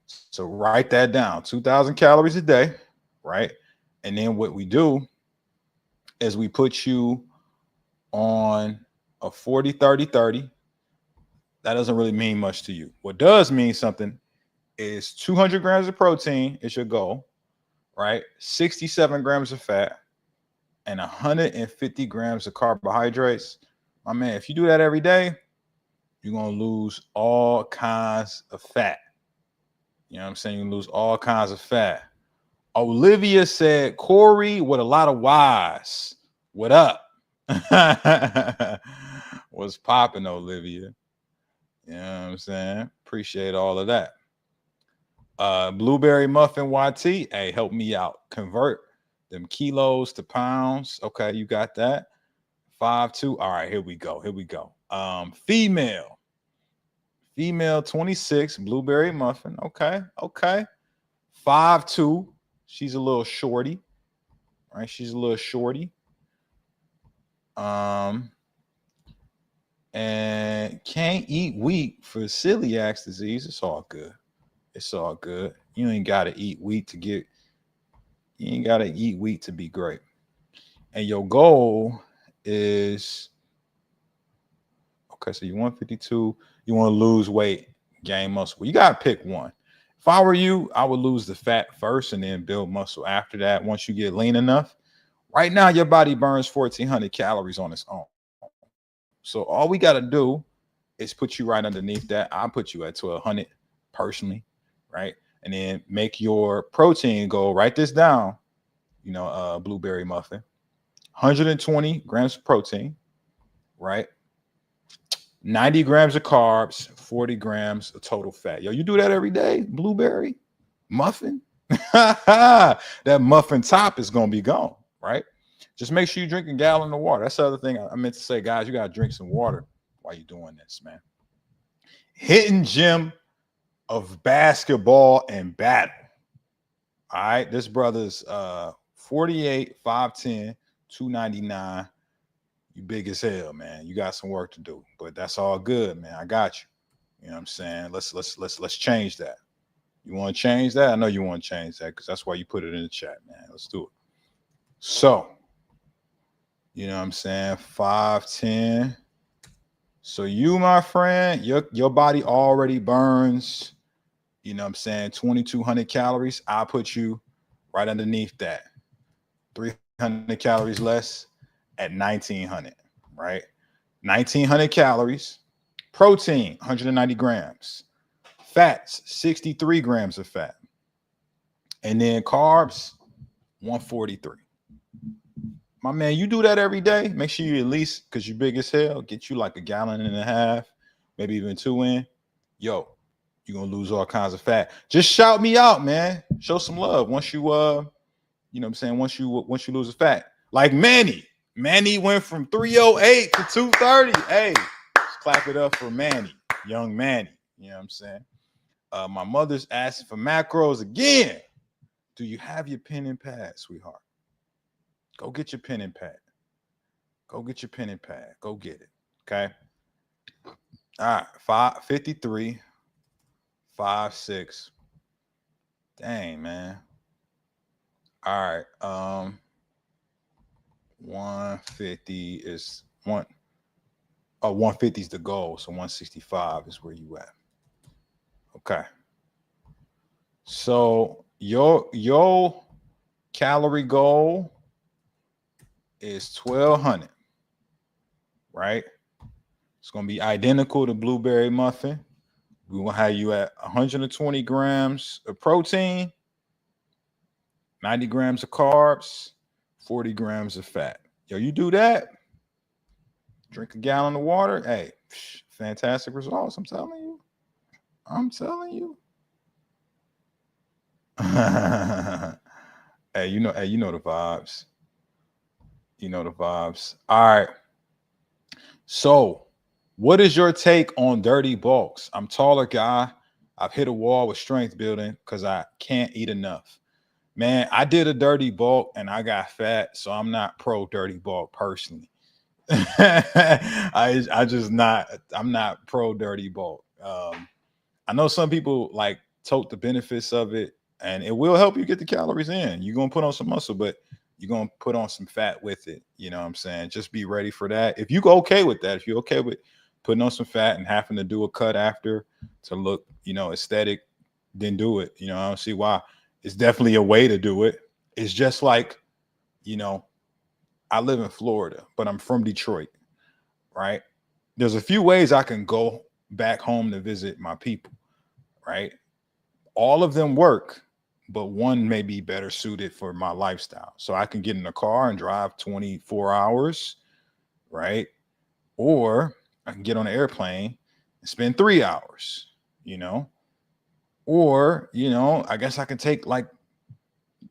So write that down. 2,000 calories a day, right? And then what we do is we put you on a 40, 30, 30. That doesn't really mean much to you. What does mean something is 200 grams of protein is your goal, right? 67 grams of fat and 150 grams of carbohydrates. My man, if you do that every day, you're going to lose all kinds of fat. You know what I'm saying? You lose all kinds of fat. Olivia said, Corey with a lot of Y's. What up? What's popping, Olivia? You know what I'm saying? Appreciate all of that. Blueberry Muffin YT. Hey, help me out. Convert them kilos to pounds. Okay, you got that. 5'2". All right, here we go. Here we go. Female 26, Blueberry Muffin. Okay, okay. 5'2". She's a little shorty. Right? She's a little shorty. And can't eat wheat for celiac disease. It's all good. It's all good. You ain't gotta eat wheat to get. You ain't gotta eat wheat to be great. And your goal is okay. So you 152. You want to lose weight, gain muscle. Well, you gotta pick one. If I were you, I would lose the fat first and then build muscle after that. Once you get lean enough. Right now, your body burns 1,400 calories on its own. So all we got to do is put you right underneath that. I'll put you at 1,200 personally, right? And then make your protein goal. Write this down. Blueberry muffin, 120 grams of protein, right? 90 grams of carbs, 40 grams of total fat. Yo, you do that every day, blueberry muffin. That muffin top is going to be gone, right? Just make sure you drink a gallon of water. That's the other thing I meant to say, guys. You got to drink some water while you're doing this, man. Hitting gym of basketball and battle. All right. This brother's 48, 5'10, 299. You big as hell, man. You got some work to do, but that's all good, man. I got you. You know what I'm saying? Let's change that. You want to change that? I know you want to change that because that's why you put it in the chat, man. Let's do it. So, you know what I'm saying? 5'10. So you, my friend, your body already burns, you know what I'm saying, 2,200 calories. I'll put you right underneath that. 300 calories less at 1,900, right? 1,900 calories. Protein, 190 grams. Fats, 63 grams of fat. And then carbs, 143. My man, you do that every day. Make sure you at least, because you're big as hell, get you like a gallon and a half, maybe even 2 in. Yo, you're going to lose all kinds of fat. Just shout me out, man. Show some love once you, you know what I'm saying, once you lose the fat. Like Manny. Manny went from 308 to 230. Hey, let's clap it up for Manny, young Manny. You know what I'm saying? My mother's asking for macros again. Do you have your pen and pad, sweetheart? Go get your pen and pad. Go get your pen and pad. Go get it. Okay. All right. 553, 5'6". Dang, man. All right. 150 is 150 is the goal. So 165 is where you at. Okay. So your calorie goal is 1,200, right? It's going to be identical to blueberry muffin. We're going to have you at 120 grams of protein, 90 grams of carbs, 40 grams of fat. Yo, you do that, drink a gallon of water. Hey, fantastic results. I'm telling you. Hey, you know the vibes. You know the vibes. All right. So, what is your take on dirty bulks? I'm a taller guy. I've hit a wall with strength building because I can't eat enough. Man, I did a dirty bulk and I got fat, so I'm not pro dirty bulk personally. I'm not pro dirty bulk. I know some people like tote the benefits of it, and it will help you get the calories in. You're gonna put on some muscle, but you're gonna put on some fat with it. You know what I'm saying? Just be ready for that. If you go okay with that, if you're okay with putting on some fat and having to do a cut after to look, aesthetic, then do it. I don't see why. It's definitely a way to do it. It's just like, I live in Florida, but I'm from Detroit, right? There's a few ways I can go back home to visit my people, right? All of them work, but one may be better suited for my lifestyle. So I can get in a car and drive 24 hours, right? Or I can get on an airplane and spend 3 hours, or, I guess I can take like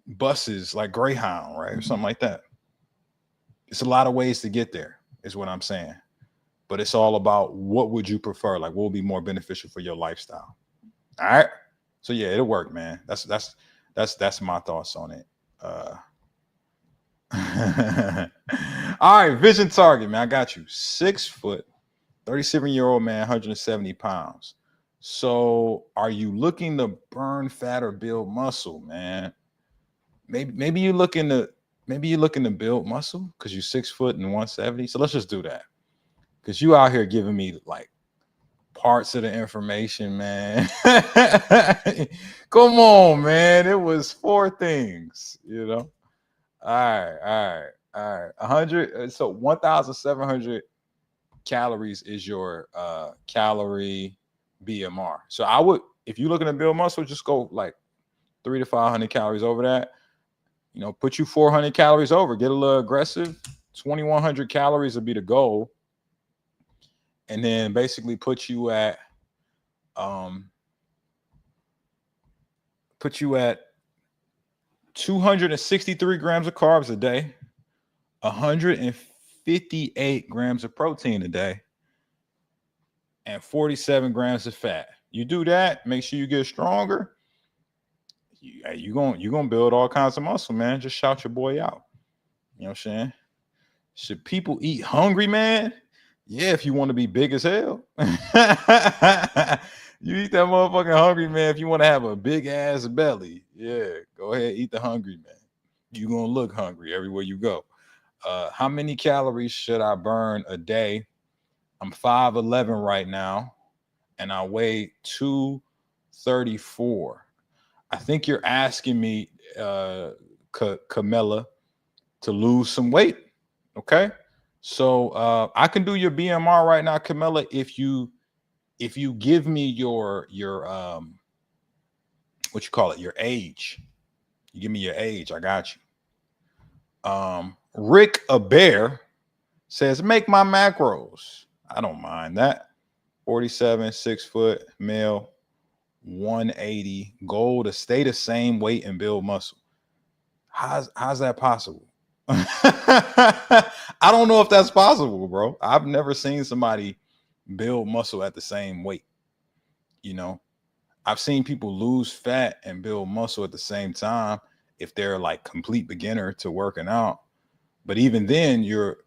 buses like Greyhound, right? Or something like that. It's a lot of ways to get there, is what I'm saying. But it's all about what would you prefer? Like, what would be more beneficial for your lifestyle? All right. So yeah, it'll work, man. That's my thoughts on it. All right, vision target, man. I got you. 6 foot, 37-year-old man, 170 pounds. So are you looking to burn fat or build muscle, man? Maybe you're looking to build muscle because you're 6 foot and 170. So let's just do that. Because you out here giving me like parts of the information, man. Come on, man. It was 4 things, All right. 100. So 1,700 calories is your calorie BMR. So if you're looking to build muscle, just go like 300 to 500 calories over that. Put you 400 calories over, get a little aggressive. 2,100 calories would be the goal. And then basically um, put you at 263 grams of carbs a day, 158 grams of protein a day, and 47 grams of fat. You do that, make sure you get stronger. You're gonna build all kinds of muscle, man. Just shout your boy out. You know what I'm saying? Should people eat hungry, man? Yeah, if you want to be big as hell. You eat that motherfucking hungry, man. If you want to have a big ass belly, yeah, go ahead, eat the hungry, man. You're gonna look hungry everywhere you go. How many calories should I burn a day? I'm 5'11" right now, and I weigh 234. I think you're asking me, Camilla, to lose some weight. Okay, so I can do your BMR right now, Camilla. If you give me your what you call it, your age. You give me your age, I got you. Rick a bear says, make my macros. I don't mind that. 47, 6 foot, male, 180, goal to stay the same weight and build muscle. How's that possible? I don't know if that's possible, bro. I've never seen somebody build muscle at the same weight. I've seen people lose fat and build muscle at the same time if they're like complete beginner to working out. But even then, you're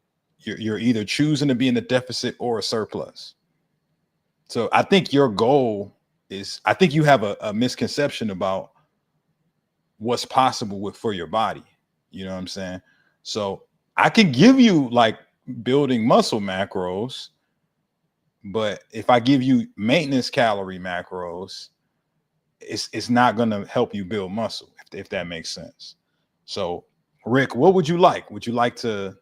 either choosing to be in a deficit or a surplus. So I think your goal is, I think you have a misconception about what's possible for your body. You know what I'm saying? So I can give you like building muscle macros, but if I give you maintenance calorie macros, it's not going to help you build muscle, if that makes sense. So Rick, what would you like? Would you like to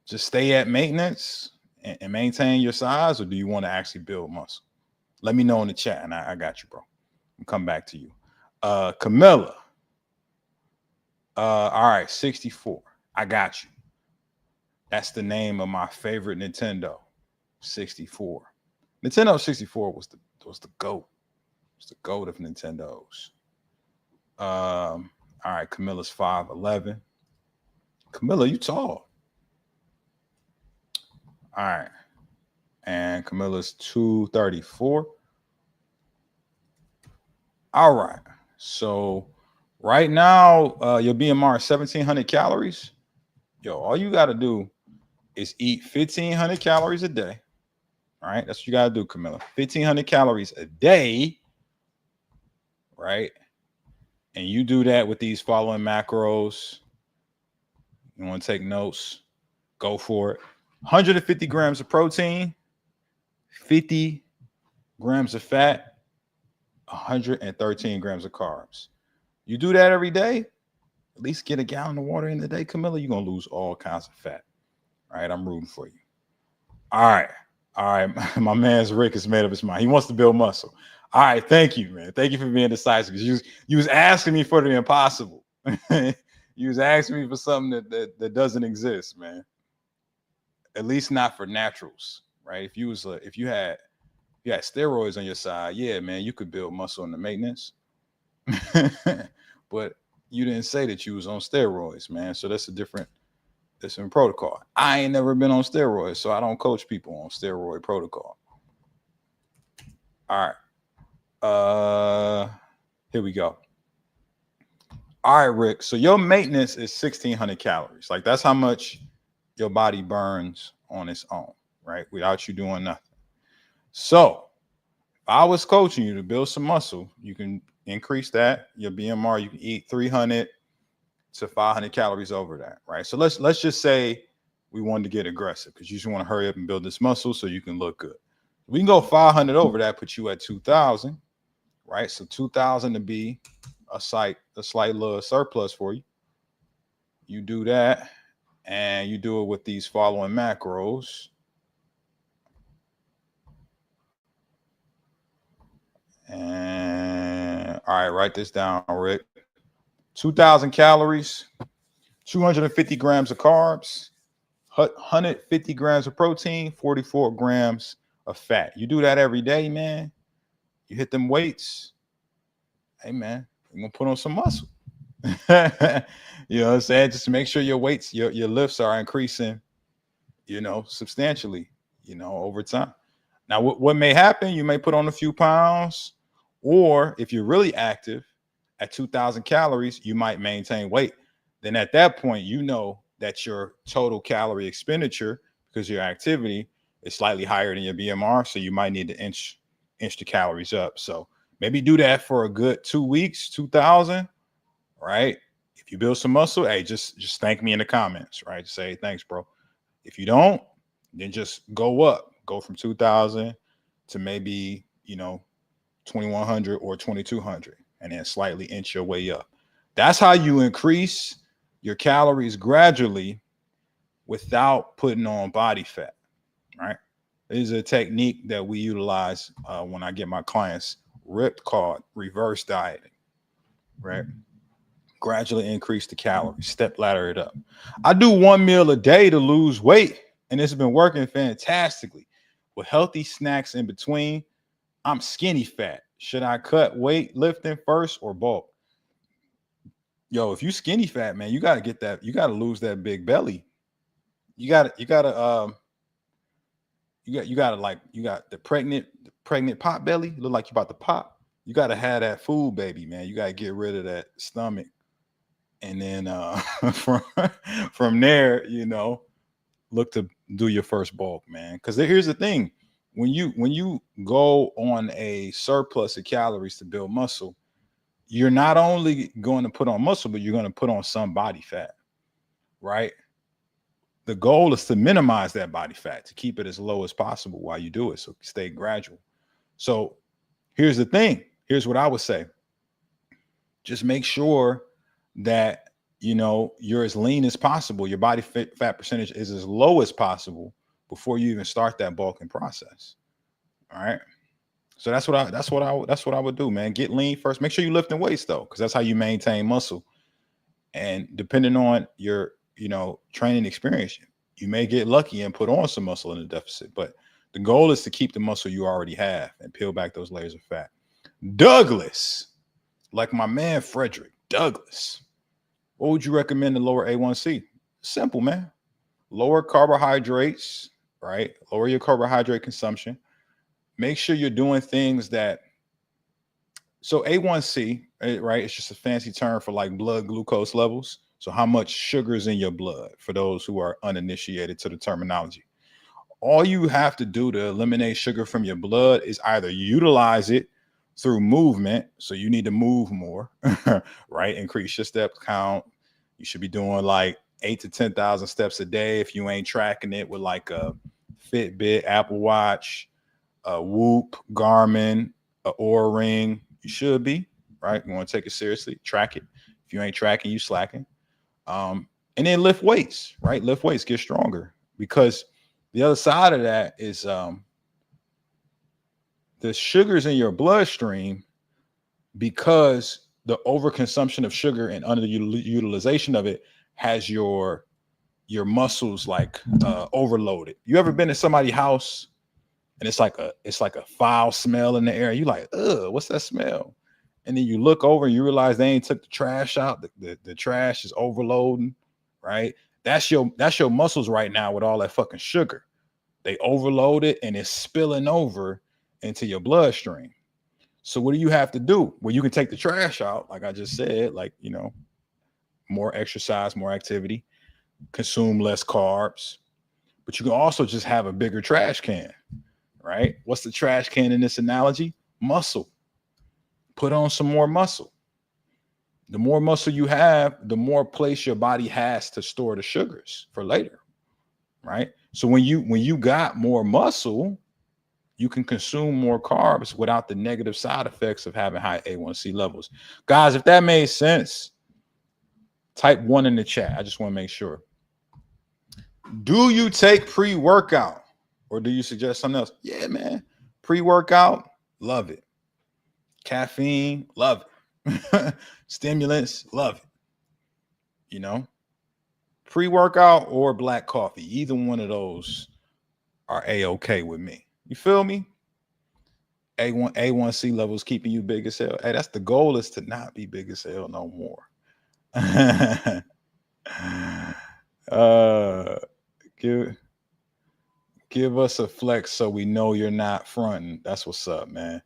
just stay at maintenance and maintain your size, or do you want to actually build muscle? Let me know in the chat, and I got you, bro. I'll come back to you. Camilla. All right, 64. I got you. That's the name of my favorite Nintendo, 64. Nintendo 64 was the GOAT. It's the GOAT of Nintendos. All right, Camilla's 5'11". Camilla, you tall. All right. And Camilla's 234. All right. So right now, your BMR is 1,700 calories. Yo, all you got to do is eat 1,500 calories a day. All right. That's what you got to do, Camilla. 1,500 calories a day. Right. And you do that with these following macros. You want to take notes? Go for it. 150 grams of protein, 50 grams of fat, 113 grams of carbs. You do that every day, at least get a gallon of water in the day, Camilla, you're going to lose all kinds of fat. All right, I'm rooting for you. All right. My man's Rick has made up his mind. He wants to build muscle. All right, thank you, man. Thank you for being decisive. You was asking me for the impossible. You was asking me for something that doesn't exist, man. At least not for naturals, right? If you had steroids on your side, yeah, man, you could build muscle in the maintenance. But you didn't say that you was on steroids, man. So that's a different protocol. I ain't never been on steroids, so I don't coach people on steroid protocol. All right. Here we go. All right, Rick. So your maintenance is 1,600 calories. Like that's how much your body burns on its own, right? Without you doing nothing. So if I was coaching you to build some muscle, you can increase that. Your BMR, you can eat 300 to 500 calories over that, right? So let's just say we wanted to get aggressive because you just want to hurry up and build this muscle so you can look good. We can go 500 over that, put you at 2,000, right? So 2,000 to be a slight little surplus for you. You do that, and you do it with these following macros. And all right, write this down, Rick. 2,000 calories, 250 grams of carbs, 150 grams of protein, 44 grams of fat. You do that every day, man. You hit them weights. Hey, man, you're going to put on some muscle. You know what I'm saying? Just to make sure your weights, your lifts are increasing, substantially, over time. Now, what may happen, you may put on a few pounds, or if you're really active at 2,000 calories, you might maintain weight. Then at that point, you know that your total calorie expenditure, because your activity is slightly higher than your BMR, so you might need to inch the calories up. So maybe do that for a good 2 weeks, 2,000, right? If you build some muscle, hey, just thank me in the comments, right? Just say thanks, bro. If you don't, then just go up. Go from 2,000 to maybe, 2,100 or 2,200, and then slightly inch your way up. That's how you increase your calories gradually without putting on body fat, right? This is a technique that we utilize when I get my clients ripped, called reverse dieting, right? Gradually increase the calories, step ladder it up. I do 1 meal a day to lose weight, and it's been working fantastically. With healthy snacks in between, I'm skinny fat. Should I cut weight lifting first or bulk? Yo, if you skinny fat, man, you gotta get that. You gotta lose that big belly. You got the pregnant pot belly. Look like you about to pop. You gotta have that food, baby, man. You gotta get rid of that stomach, and then from there, look to do your first bulk, man. Because here's the thing: when you go on a surplus of calories to build muscle, you're not only going to put on muscle, but you're going to put on some body fat, right? The goal is to minimize that body fat, to keep it as low as possible while you do it. So stay gradual. So here's the thing. Here's what I would say. Just make sure that, you're as lean as possible. Your body fat percentage is as low as possible before you even start that bulking process. All right. So that's what I would do, man. Get lean first. Make sure you're lifting weights though, because that's how you maintain muscle. And depending on your, training experience, you may get lucky and put on some muscle in the deficit. But the goal is to keep the muscle you already have and peel back those layers of fat. Douglas, like my man Frederick Douglas, what would you recommend to lower A1C? Simple, man. Lower carbohydrates, right? Lower your carbohydrate consumption. Make sure you're doing things that, so A1C, right? It's just a fancy term for like blood glucose levels. So how much sugar is in your blood for those who are uninitiated to the terminology. All you have to do to eliminate sugar from your blood is either utilize it through movement. So you need to move more, right? Increase your step count. You should be doing like 8 to 10,000 steps a day. If you ain't tracking it with like a Fitbit, Apple Watch, a Whoop, Garmin, a Oura Ring, you should be, right? You want to take it seriously, track it. If you ain't tracking, you slacking. And then lift weights, right? Lift weights, get stronger, because the other side of that is the sugars in your bloodstream, because the overconsumption of sugar and underutilization of it has your muscles like overloaded. You ever been to somebody's house and it's like a foul smell in the air? You like, ugh, what's that smell? And then you look over and you realize they ain't took the trash out. The trash is overloading, right? That's your muscles right now with all that fucking sugar. They overload it and it's spilling over into your bloodstream. So what do you have to do? Well, you can take the trash out, like I just said, like, more exercise, more activity, consume less carbs, but you can also just have a bigger trash can, right? What's the trash can in this analogy? Muscle. Put on some more muscle. The more muscle you have, the more place your body has to store the sugars for later, right? So when you got more muscle, you can consume more carbs without the negative side effects of having high A1C levels. Guys, if that made sense, type 1 in the chat. I just want to make sure. Do you take pre-workout or do you suggest something else? Yeah, man. Pre-workout, love it. Caffeine, love it. Stimulants, love it. You know, pre-workout or black coffee, either one of those are a-okay with me. You feel me? A1C levels keeping you big as hell. Hey, that's the goal, is to not be big as hell no more. uh give give us a flex so we know you're not fronting. That's what's up, man.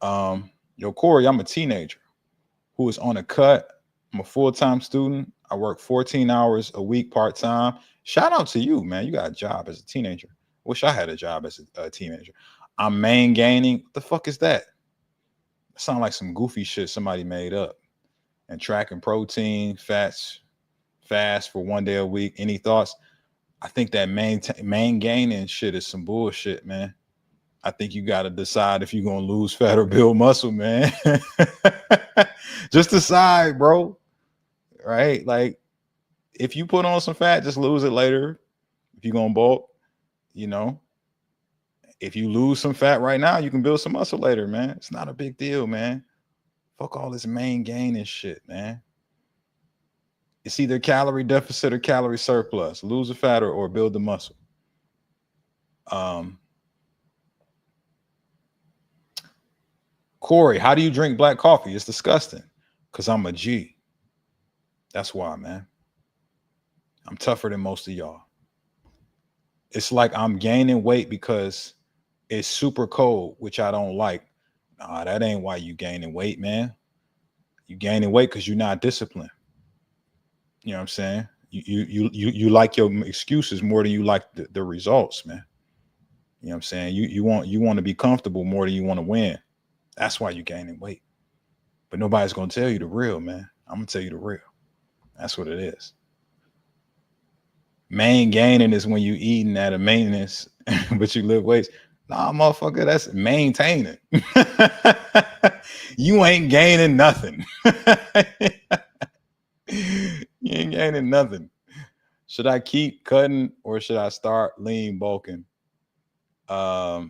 Yo, Corey, I'm a teenager who is on a cut. I'm a full-time student. I work 14 hours a week part-time. Shout out to you, man. You got a job as a teenager. Wish I had a job as a teenager. I'm main gaining. What the fuck is that? Sound like some goofy shit somebody made up. And tracking protein, fats, fast for 1 day a week. Any thoughts? I think that main gaining shit is some bullshit, man. I think you got to decide if you're going to lose fat or build muscle, man. Just decide, bro. Right? Like, if you put on some fat, just lose it later. If you're going to bulk, you know, if you lose some fat right now, you can build some muscle later, man. It's not a big deal, man. Fuck all this main gain and shit, man. It's either calorie deficit or calorie surplus. Lose the fat or build the muscle. Corey, how do you drink black coffee? It's disgusting. Because I'm a G. That's why, man. I'm tougher than most of y'all. It's like I'm gaining weight because it's super cold, which I don't like. Nah, that ain't why you gaining weight, man. You gaining weight because you're not disciplined. You know what I'm saying? You like your excuses more than you like the results, man. You know what I'm saying? You want to be comfortable more than you want to win. That's why you're gaining weight. But nobody's gonna tell you the real, man. I'm gonna tell you the real. That's what it is. Main gaining is when you eating at a maintenance, but you live weights. Nah, motherfucker, that's maintaining. You ain't gaining nothing. You ain't gaining nothing. Should I keep cutting or should I start lean bulking? I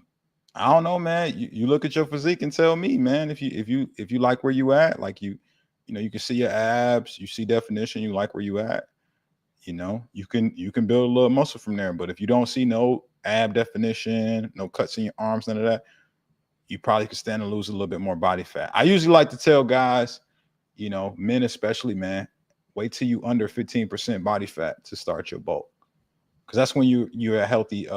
don't know, man. You look at your physique and tell me, man, if you like where you at, like you know, you can see your abs, you see definition, you like where you at, you know, you can build a little muscle from there. But if you don't see no ab definition, no cuts in your arms, none of that, you probably could stand to lose a little bit more body fat. I usually like to tell guys, you know, men especially, man, wait till you under 15% body fat to start your bulk. Because that's when you're at healthy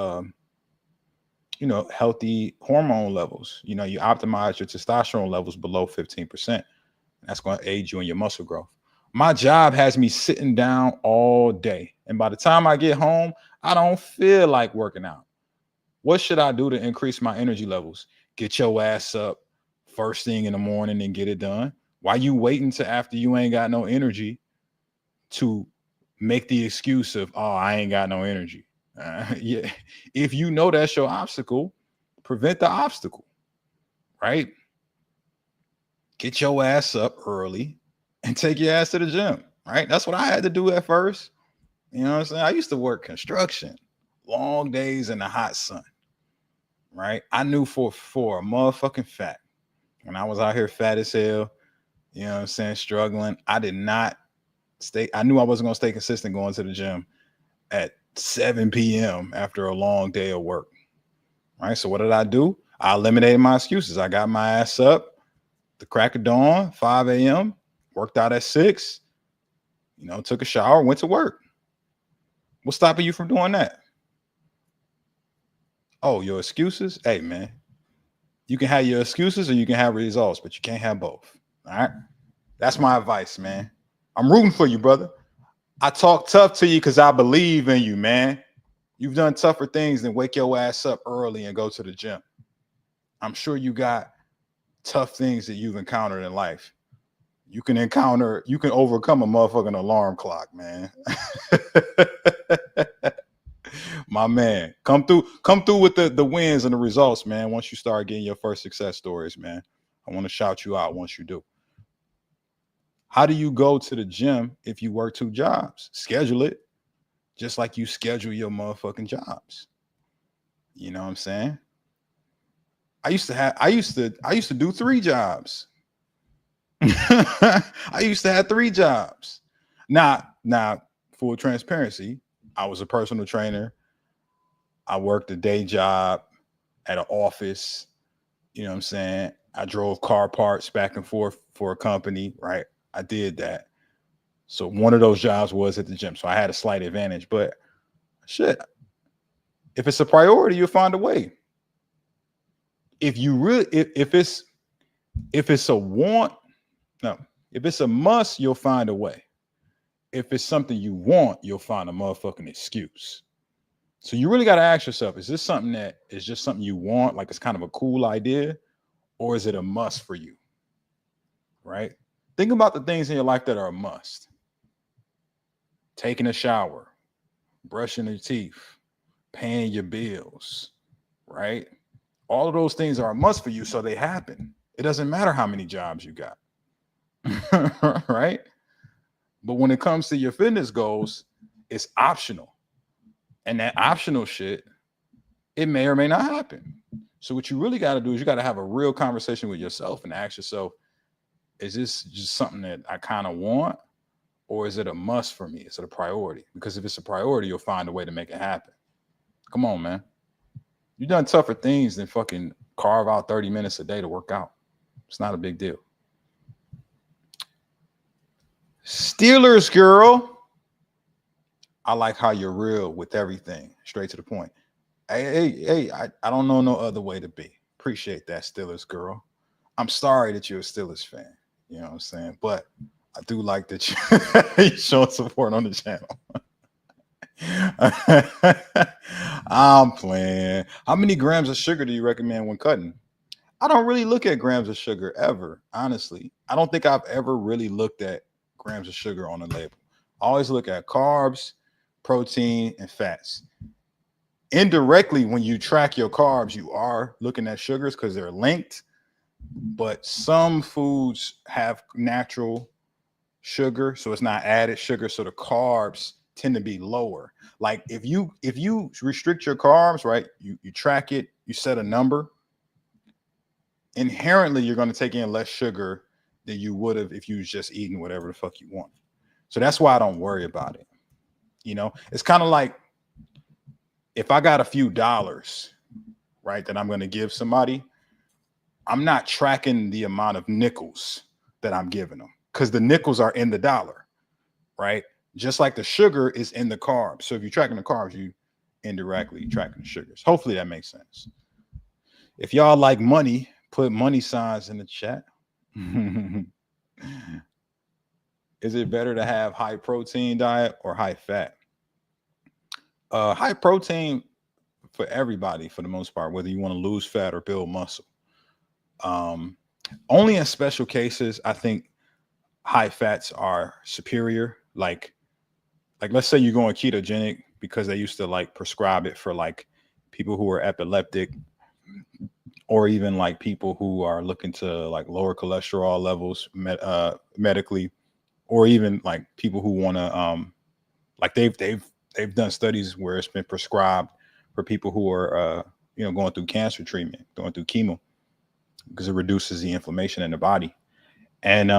you know, healthy hormone levels. You know, you optimize your testosterone levels below 15%. That's going to aid you in your muscle growth. My job has me sitting down all day. And by the time I get home, I don't feel like working out. What should I do to increase my energy levels? Get your ass up first thing in the morning and get it done. Why you waiting to after you ain't got no energy to make the excuse of, oh, I ain't got no energy? Yeah. If you know that's your obstacle, prevent the obstacle, right? Get your ass up early and take your ass to the gym, right? That's what I had to do at first. You know what I'm saying? I used to work construction, long days in the hot sun, right? I knew for a motherfucking fact when I was out here fat as hell, you know what I'm saying, struggling, I did not stay. I knew I wasn't going to stay consistent going to the gym at 7 p.m. after a long day of work, right? So what did I do? I eliminated my excuses. I got my ass up the crack of dawn, 5 a.m., worked out at 6, you know, took a shower, went to work. What's stopping you from doing that? Oh, your excuses? Hey, man, you can have your excuses or you can have results, but you can't have both. All right? That's my advice, man. I'm rooting for you, brother. I talk tough to you because I believe in you, man. You've done tougher things than wake your ass up early and go to the gym. I'm sure you got tough things that you've encountered in life. You can overcome a motherfucking alarm clock, man. My man, come through with the wins and the results, man. Once you start getting your first success stories, man, I want to shout you out once you do. How do you go to the gym if you work 2 jobs? Schedule it just like you schedule your motherfucking jobs. You know what I'm saying? I used to do 3 jobs. I used to have 3 jobs. Now, full transparency, I was a personal trainer. I worked a day job at an office. You know what I'm saying? I drove car parts back and forth for a company, right? I did that. So one of those jobs was at the gym. So I had a slight advantage. But shit, if it's a priority, you'll find a way. If you really if it's a want, no, if it's a must, you'll find a way. If it's something you want, you'll find a motherfucking excuse. So you really got to ask yourself, is this something that is just something you want, like it's kind of a cool idea, or is it a must for you? Right? Think about the things in your life that are a must. Taking a shower, brushing your teeth, paying your bills, right? All of those things are a must for you, so they happen. It doesn't matter how many jobs you got. Right? But when it comes to your fitness goals, it's optional. And that optional shit, it may or may not happen. So what you really got to do is you got to have a real conversation with yourself and ask yourself, is this just something that I kind of want? Or is it a must for me? Is it a priority? Because if it's a priority, you'll find a way to make it happen. Come on, man. You've done tougher things than fucking carve out 30 minutes a day to work out. It's not a big deal. Steelers girl. I like how you're real with everything. Straight to the point. Hey, I don't know no other way to be. Appreciate that, Steelers girl. I'm sorry that you're a Steelers fan. You know what I'm saying? But I do like that you're showing support on the channel. I'm playing. How many grams of sugar do you recommend when cutting? I don't really look at grams of sugar ever, honestly. I don't think I've ever really looked at grams of sugar on a label. I always look at carbs, protein, and fats. Indirectly, when you track your carbs, you are looking at sugars because they're linked. But some foods have natural sugar, so it's not added sugar. So the carbs tend to be lower. Like if you restrict your carbs, right? You track it, you set a number. Inherently, you're going to take in less sugar than you would have if you was just eating whatever the fuck you want. So that's why I don't worry about it. You know, it's kind of like if I got a few dollars, right, that I'm going to give somebody, I'm not tracking the amount of nickels that I'm giving them because the nickels are in the dollar, right? Just like the sugar is in the carbs. So if you're tracking the carbs, you indirectly tracking the sugars. Hopefully that makes sense. If y'all like money, put money signs in the chat. Is it better to have high protein diet or high fat? High protein for everybody for the most part, whether you want to lose fat or build muscle. Only in special cases, I think high fats are superior. Like let's say you're going ketogenic because they used to like prescribe it for like people who are epileptic or even like people who are looking to like lower cholesterol levels medically, or even like people who want to like they've done studies where it's been prescribed for people who are going through cancer treatment, going through chemo, because it reduces the inflammation in the body. And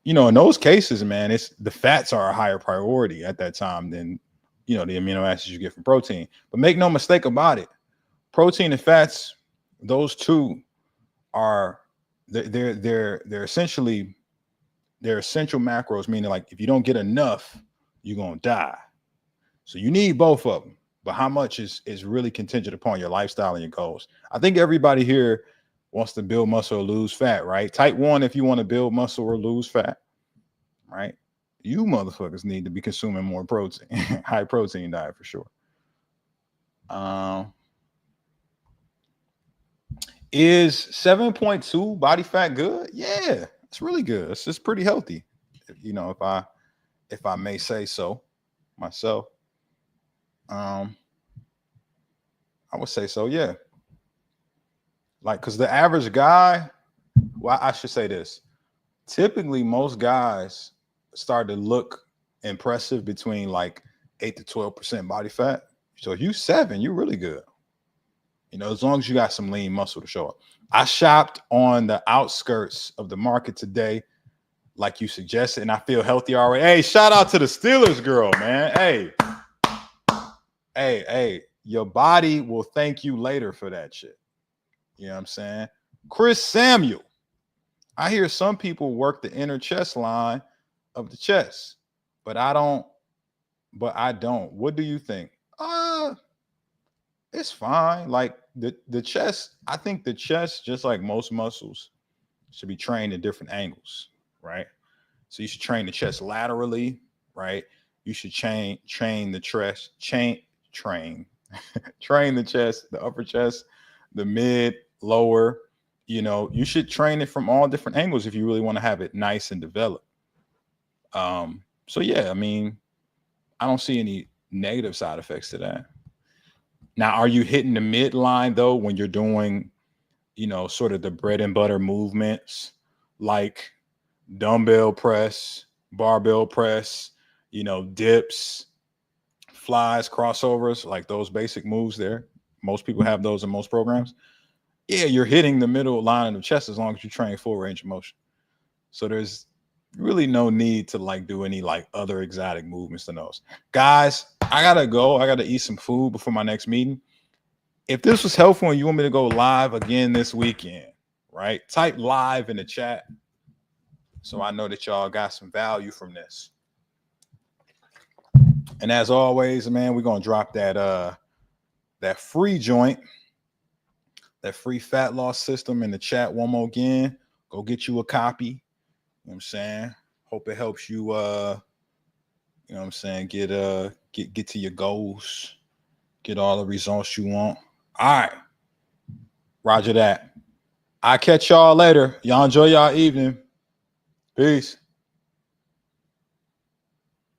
in those cases, man, it's the fats are a higher priority at that time than the amino acids you get from protein. But make no mistake about it, protein and fats, those two are they're essentially they're essential macros, meaning like if you don't get enough, you're gonna die. So you need both of them. But how much is really contingent upon your lifestyle and your goals. I think everybody here wants to build muscle or lose fat, right? Type 1 if you want to build muscle or lose fat, right? You motherfuckers need to be consuming more protein, high protein diet for sure. Is 7.2 body fat good? Yeah, it's really good. It's just pretty healthy, if I may say so myself. I would say so, yeah. Like, because the average guy, well, I should say this. Typically, most guys start to look impressive between like 8 to 12% body fat. So if you 7, you're really good. As long as you got some lean muscle to show up. I shopped on the outskirts of the market today, like you suggested, and I feel healthy already. Hey, shout out to the Steelers girl, man. Hey, your body will thank you later for that shit. You know what I'm saying? Chris Samuel. I hear some people work the inner chest line of the chest, but I don't. What do you think? It's fine. Like the chest, I think the chest, just like most muscles, should be trained at different angles, right? So you should train the chest laterally, right? You should train the chest, train train the chest, the upper chest, the mid, lower. You should train it from all different angles if you really want to have it nice and developed. So yeah, I mean, I don't see any negative side effects to that. Now, are you hitting the midline though when you're doing, sort of the bread and butter movements like dumbbell press, barbell press, dips, flies, crossovers, like those basic moves there? Most people have those in most programs. Yeah, you're hitting the middle line of the chest as long as you train full range of motion. So there's really no need to like do any like other exotic movements than those. Guys, I gotta go. I gotta eat some food before my next meeting. If this was helpful and you want me to go live again this weekend, right? Type live in the chat so I know that y'all got some value from this. And as always, man, we're gonna drop that free joint, that free fat loss system in the chat one more again. Go get you a copy. You know what I'm saying? Hope it helps you you know what I'm saying, get to your goals, get all the results you want. All right. Roger that. I'll catch y'all later. Y'all enjoy y'all evening. Peace.